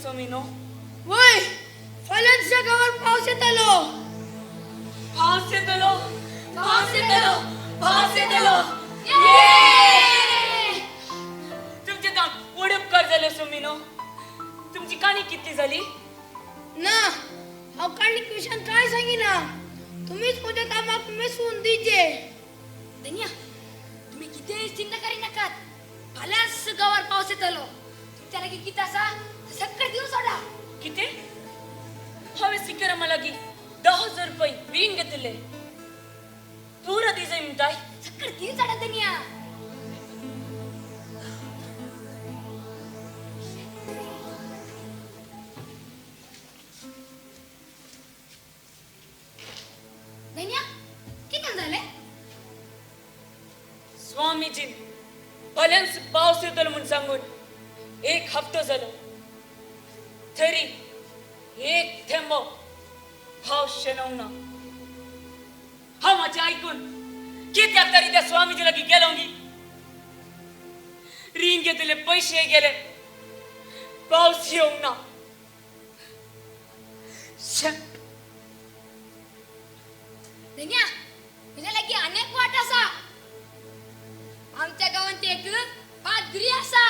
सोमिनो वय फाल्यांच्या गावात पाऊस येतलो. पाऊस येतलो पाऊस येतलो पाऊस येतलो. तुमचे काम उडप कर झाले सोमिनो. तुमची काणी किती झाली ना अवकाळी विषयात काय सांगिना. तुम्हीच माझ्या कामात मिसळून दीजे. धन्या तुम्ही किती चिंता करी नका. फाल्याच गावात पाऊस येतलो. तुमच्या लगी किती असा सगळं दिवस सोडा. किती हवे सिकर मला की 10,000 रुपये विंग घेतले. पूरा दिसे म्हणताय सगळं दिवस सोडा धन्या. धन्या किती झाले. स्वामीजी भल्यांस पाऊस येतलो म्हणून सांगून 1 हप्ता झालो तरी एक थेंब पाऊस शेणवना. हा माझे ऐकून किती तरी त्या स्वामीजीला की गेलोंगी. रिंग घेतले पैसे गेले पाऊस येऊ ना. धन्या तुझ्या लगी अनेक वाट असा. आमच्या गावात एक पादरी असा.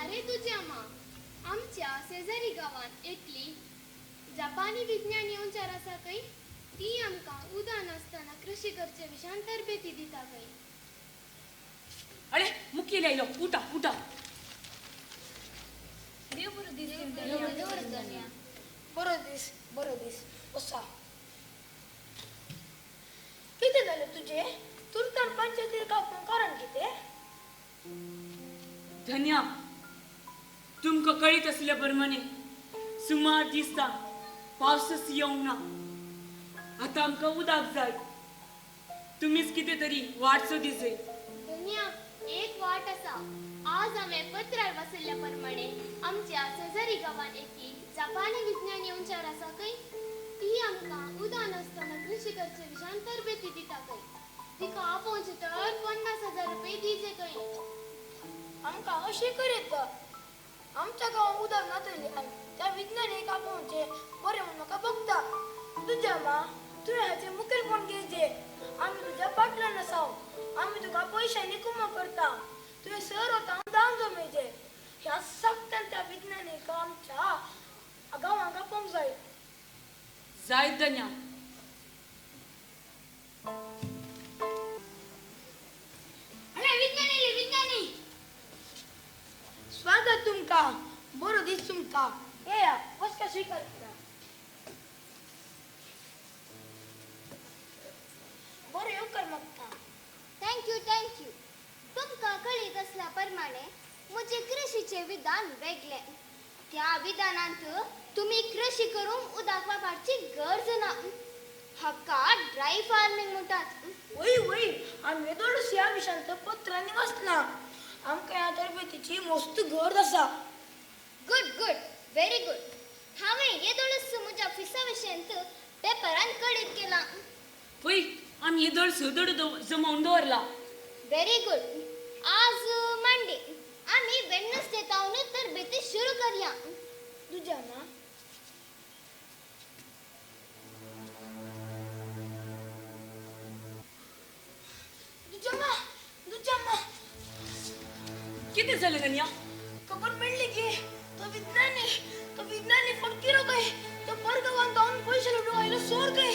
अरे तुझ्या मा आमच्या शेजारी गावात एकली जपानी विज्ञान येऊन चार असा काही ती आमका उदाहरण असताना कृषी खर्च विषयान तरबेती दिता काही. अरे मुकी लायलो उठा उठा. बरो दिस असा. किती झाले तुझे तुरतान पंचायती कापून कारण किती. धन्या तुमका कळीत असल्याप्रमाणे सुमार दिसता पावसच येऊ ना. आता आमका उदाक जाय. तुम्हीच किती तरी वाटसो दिसे. धन्या एक वाट असा. आज आम्ही पत्रार वाचल्याप्रमाणे आमच्या शेजारी गावात एकी जपानी विज्ञान येऊन चार असा काही ती आमका उदाहरण असताना कृषी खर्च विषयान तरबेती दिता काही. तिका आपण तर 50,000 रुपये दिजे काही. आमका अशी करीत आमच्या गावात उदाहरणात त्या विज्ञानिक आपोचे बरे म्हणून नका बघता. तुझ्या मा तुझ्या ह्याचे मुखेल कोण घ्यायचे. आम्ही तुझ्या पाटला नसाव. आम्ही तुका पैशाने कुमा करता. तुझे सर होता दान जमेचे. ह्या सगळ्या त्या विज्ञानिक आमच्या गावांका पंप जाईल. जाय धन्या. अरे विज्ञानी विज्ञानी स्वागत तुमका. बरो दिस तुमका. हे या वस्का स्वीकार करा. बरो येऊ कर मग. थँक्यू. तुमका कळीत असल्याप्रमाणे मुझे कृषीचे विधान वेगळे. त्या विधानांत तुम्ही कृषी करून उदाक वापरची गरज ना. हक्का ड्राय फार्मिंग म्हणतात. वय आम्ही दोडस या विषयांत पत्रांनी वाचला. आमका या तरबेतीची मस्त गरज असा. Good very good. हांवें येदोळस म्हज्या फिसा विशयंत पेपरान कळीत केला. पळय आमी येदोळ सदोड जमवून दवरला. Very good. आज मंडे आम्ही वेडनेसडे तावन तरबेती सुरू करूया. तुझ्या ना किती झाले धन्या. खबर मिळली की तो विज्ञानी फकीर काय तो परगावान जाऊन पैसे लुटवायला सोर काय.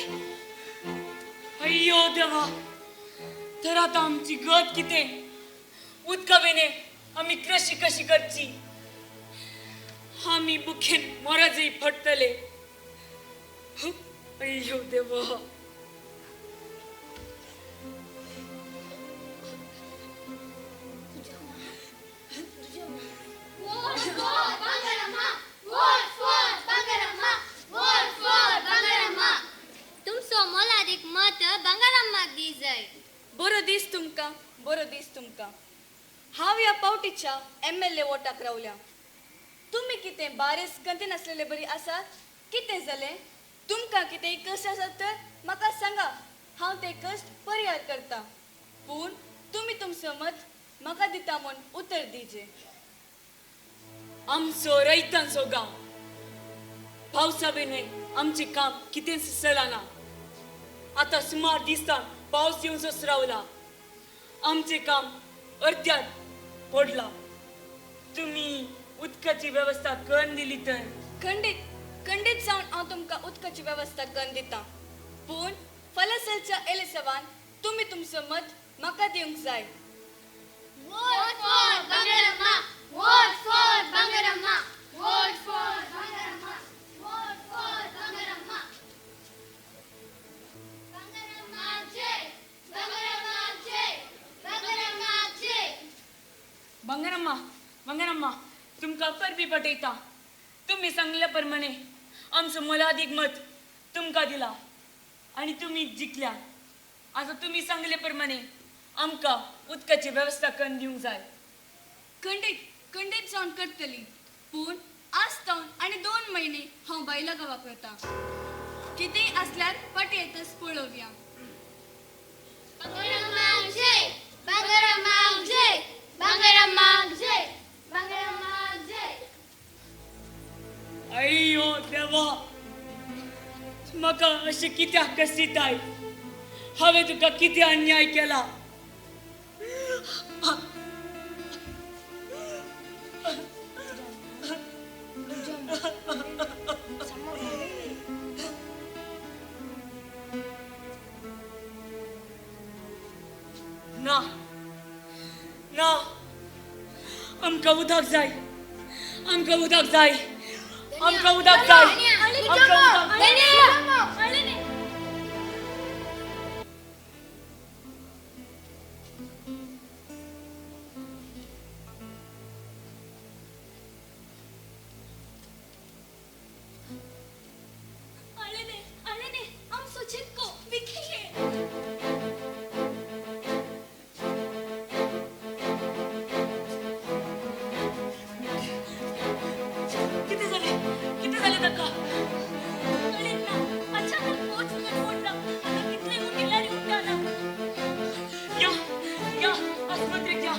अय्यो देवा. तर आता आमची गत किती उदकावेने आम्ही कृषी कशी करची. आम्ही बुखेन मोराजही फटतले. अय्यो देवा. तुमचो मोलादीक मत बंगाराम्माक दी जाय. बरो दीस तुमका. हांव ह्या पावटीच्या MLA वोटाक रावल्या. तुम्ही कितें बारेस गंतीन असलेले बरी आसात. कितें जालें तुमकां कितें कशें आसात तर म्हाका सांगा. हांव ते कश्ट परिहार करता पूण तुमी तुमचं मत म्हाका दिता म्हूण उतर दिजे. आमचो रैतांचो गांव पावसा बेनय आमचे काम कितेंच चलना. आतां सुमार दिसतान पावस येवचोच रावला. आमचे काम अर्ध्यात पडला. तुम्ही उदकाची वेवस्था करून दिली तर खंडीत जावन हांव तुमकां उदकाची वेवस्था करून दितां पूण फलसलच्या एलेसवान तुमी तुमचं मत म्हाका दिवंक जाय. Vote for Bangaramma! Vote for Bangaramma! Vote for Bangaramma! Vote for Bangaramma! Bangaramma Jai! Bangaramma Jai! Bangaramma Jai! बंगारम्मा तुमकां परबी पटयता. तुम्ही सांगल्या प्रमाणे आमचं मोलादीक मत तुमकां दिला आणि तुम्ही जिखल्या. आता तुम्ही सांगले प्रमाणे आमकां उदकाची वेवस्था करून दिवंक जाय. खंडीत जावन करतली पूण आज जावन आनी 2 महिने हांव बायला गांवाक वता. कितेंय आसल्यार फाटी येतच पळोवया. Bangaramma Jai! Bangaramma Jai! Bangaramma Jai! Bangaramma Jai! अय्यो देवा म्हाका अशें कित्याक कसिताय. हांवें तुका कितें अन्याय केला. ना ना आमकां उदक जाय. आमकां उदक जाय. आमकां उदक जाय. आमकां उदक जाय. किती झाले धक्का. या आस्पत्रेत या.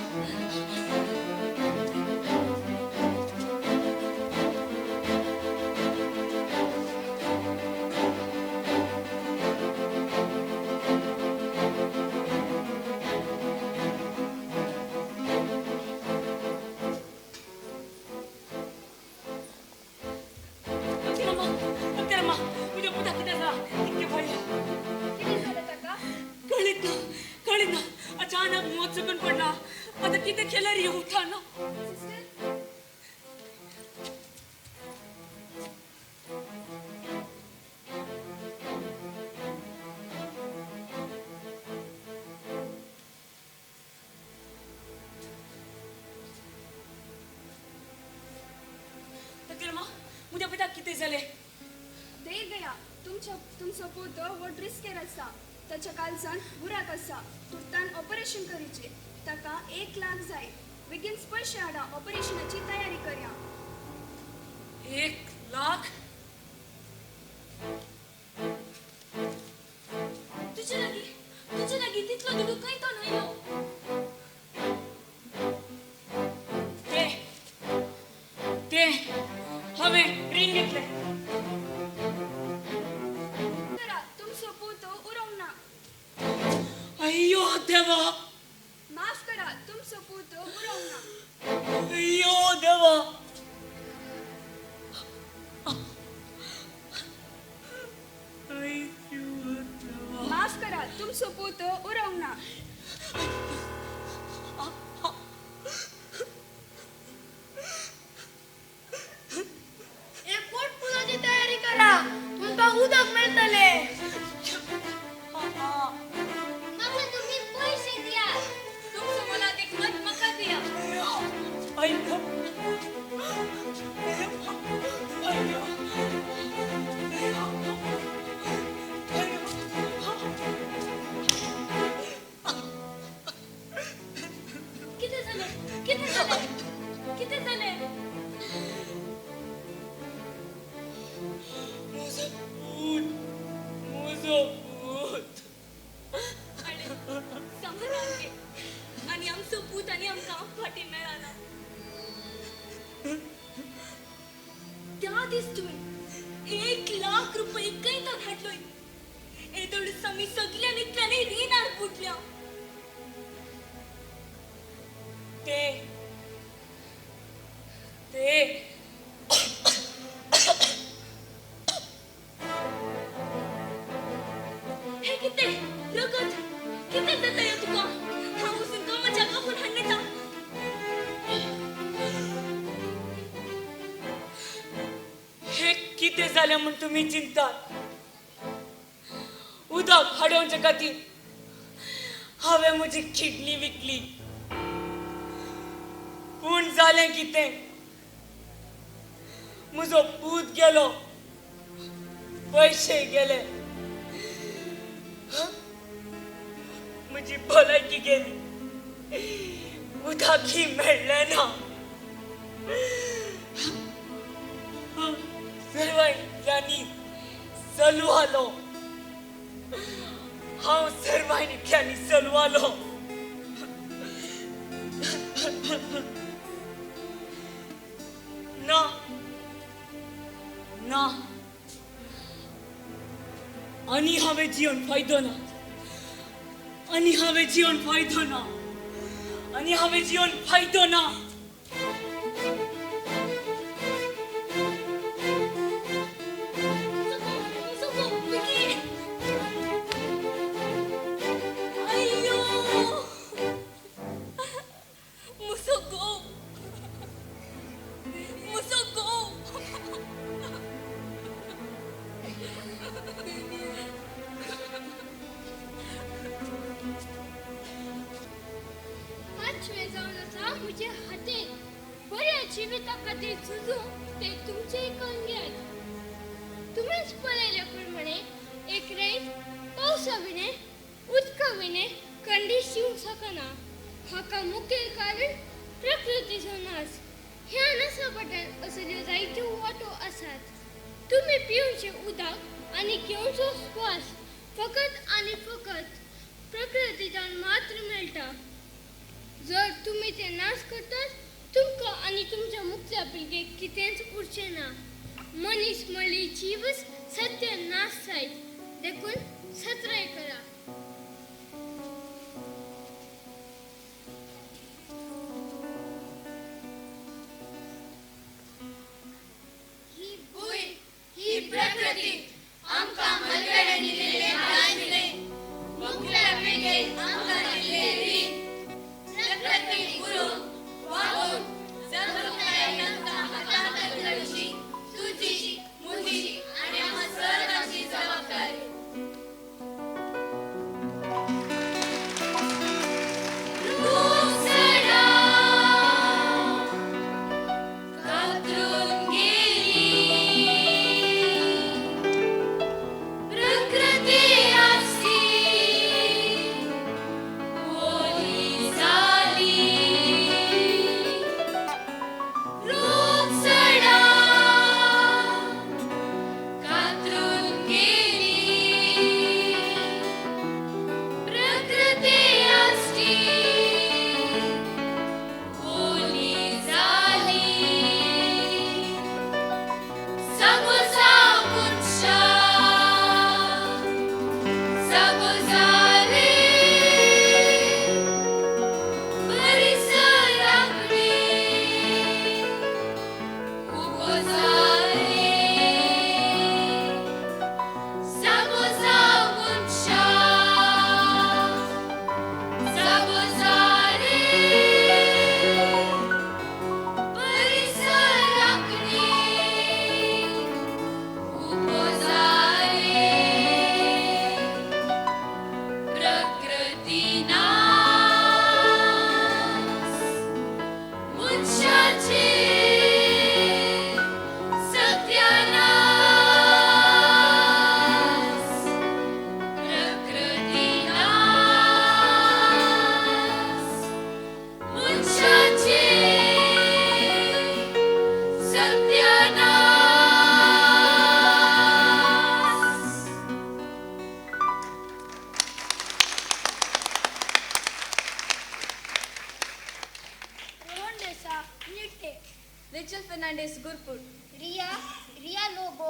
कळीत ना अचानक मौत चुकून पडला. आता किती केलं रे उठाना. उद्या पिता किती झाले. देव गया तुमचो पोत हो ड्रिस्केर आसा. ताच्या कालसान बुराक आसा. तुर्तान ऑपरेशन करीचे. ताका 1 लाख जाय. बेगीन पयशे हाडा. ऑपरेशनाची तयारी करया. 1 लाख तुझे लागी तितलो दुडू काही तो नाही हो. ते हांवें रीण घेतले. तुमचो पोत उरोंक ना. अय्यो देवा. माफ करा तुमचो पोत उरोंक ना. अय्यो देवा. माफ करा तुमचो पोत उरोंक ना. एक पोटफुलाची तयारी करा. तुमका उदक मिळतले. म्हाका तुम्ही पैसे द्या. तुमचं मला एक मत म्हाका दिया. अय्यो अय्यो. किती झाले. माझं पोट त्या दिस तुम्ही 1,00,000 रुपये कैता घातलोय एदोडूस आम्ही सगळ्या मित्रांनी रिणात बुडल्या ते हे किती रगत किती देता येऊ तुका हा उसून तो माझ्या कापून हाणण्याचा हे किती झाले म्हणून तुम्ही चिंतात उदक हाडोवच्या खातीर हांवें म्हजी किडनी विकली पूण जालें कितें म्हजो पूत गेलो पैसे गेले म्हजी भलायकी गेली उदकही मेळ्ळें ना सर्वांनी चलवालो हांव सर्वांनी चलवालो ना ना आनी हांवें जिवन फायदो ना आनी हांवें जिवन फायदो ना आनी हांवें जिवन फायदो ना मुझे हाते बऱ्या जीविता खातीर झुजू ते तुमचे कंग्यात तुम्हीच पळयल्याप्रमाणे एक रैत पावसा विणे उदका विणे कंडी शिवूंक शकना हाका मुखेल कारण प्रकृतीचो नाश ह्या नाशा फाटल्यान असल्यो जायत्यो वाटो आसात तुम्ही पिवचे उदक आनी घेवचो श्वास फकत आनी फकत प्रकृतीच्यान मात्र मेळटा जर तुम्ही ते नाश करतात तुमकां आनी तुमच्या मुक्त्या पिळगेक कितेंच उरचें ना मनीस मळी जीवच सत्य नाश जायत देखून सत्रय करा ही भूय ही प्रकृती आमकां मलगड्यांनी दिलेले दान दिले मुक्त्या पिळगेक आमकां दिले रीत प्रकृती उरून वाहून जगणुकाय आमकां हातांत धरची तुझी मुजी आणि आम्हा सर्वांची जबाबदारी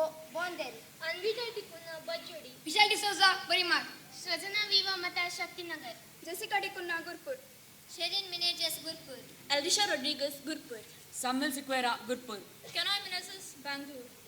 बोंदेल. अन्विता टिकुना बच्चोडी. विशाल डिसोजा बरीमार. सजना विवा मता शक्तिनगर. जसिका टिकुना Gurpur. Sherin Menezes Gurpur. Elisha Rodriguez, Gurpur. Samuel Siqueira, Gurpur. Kenai Mineses, Bangalore.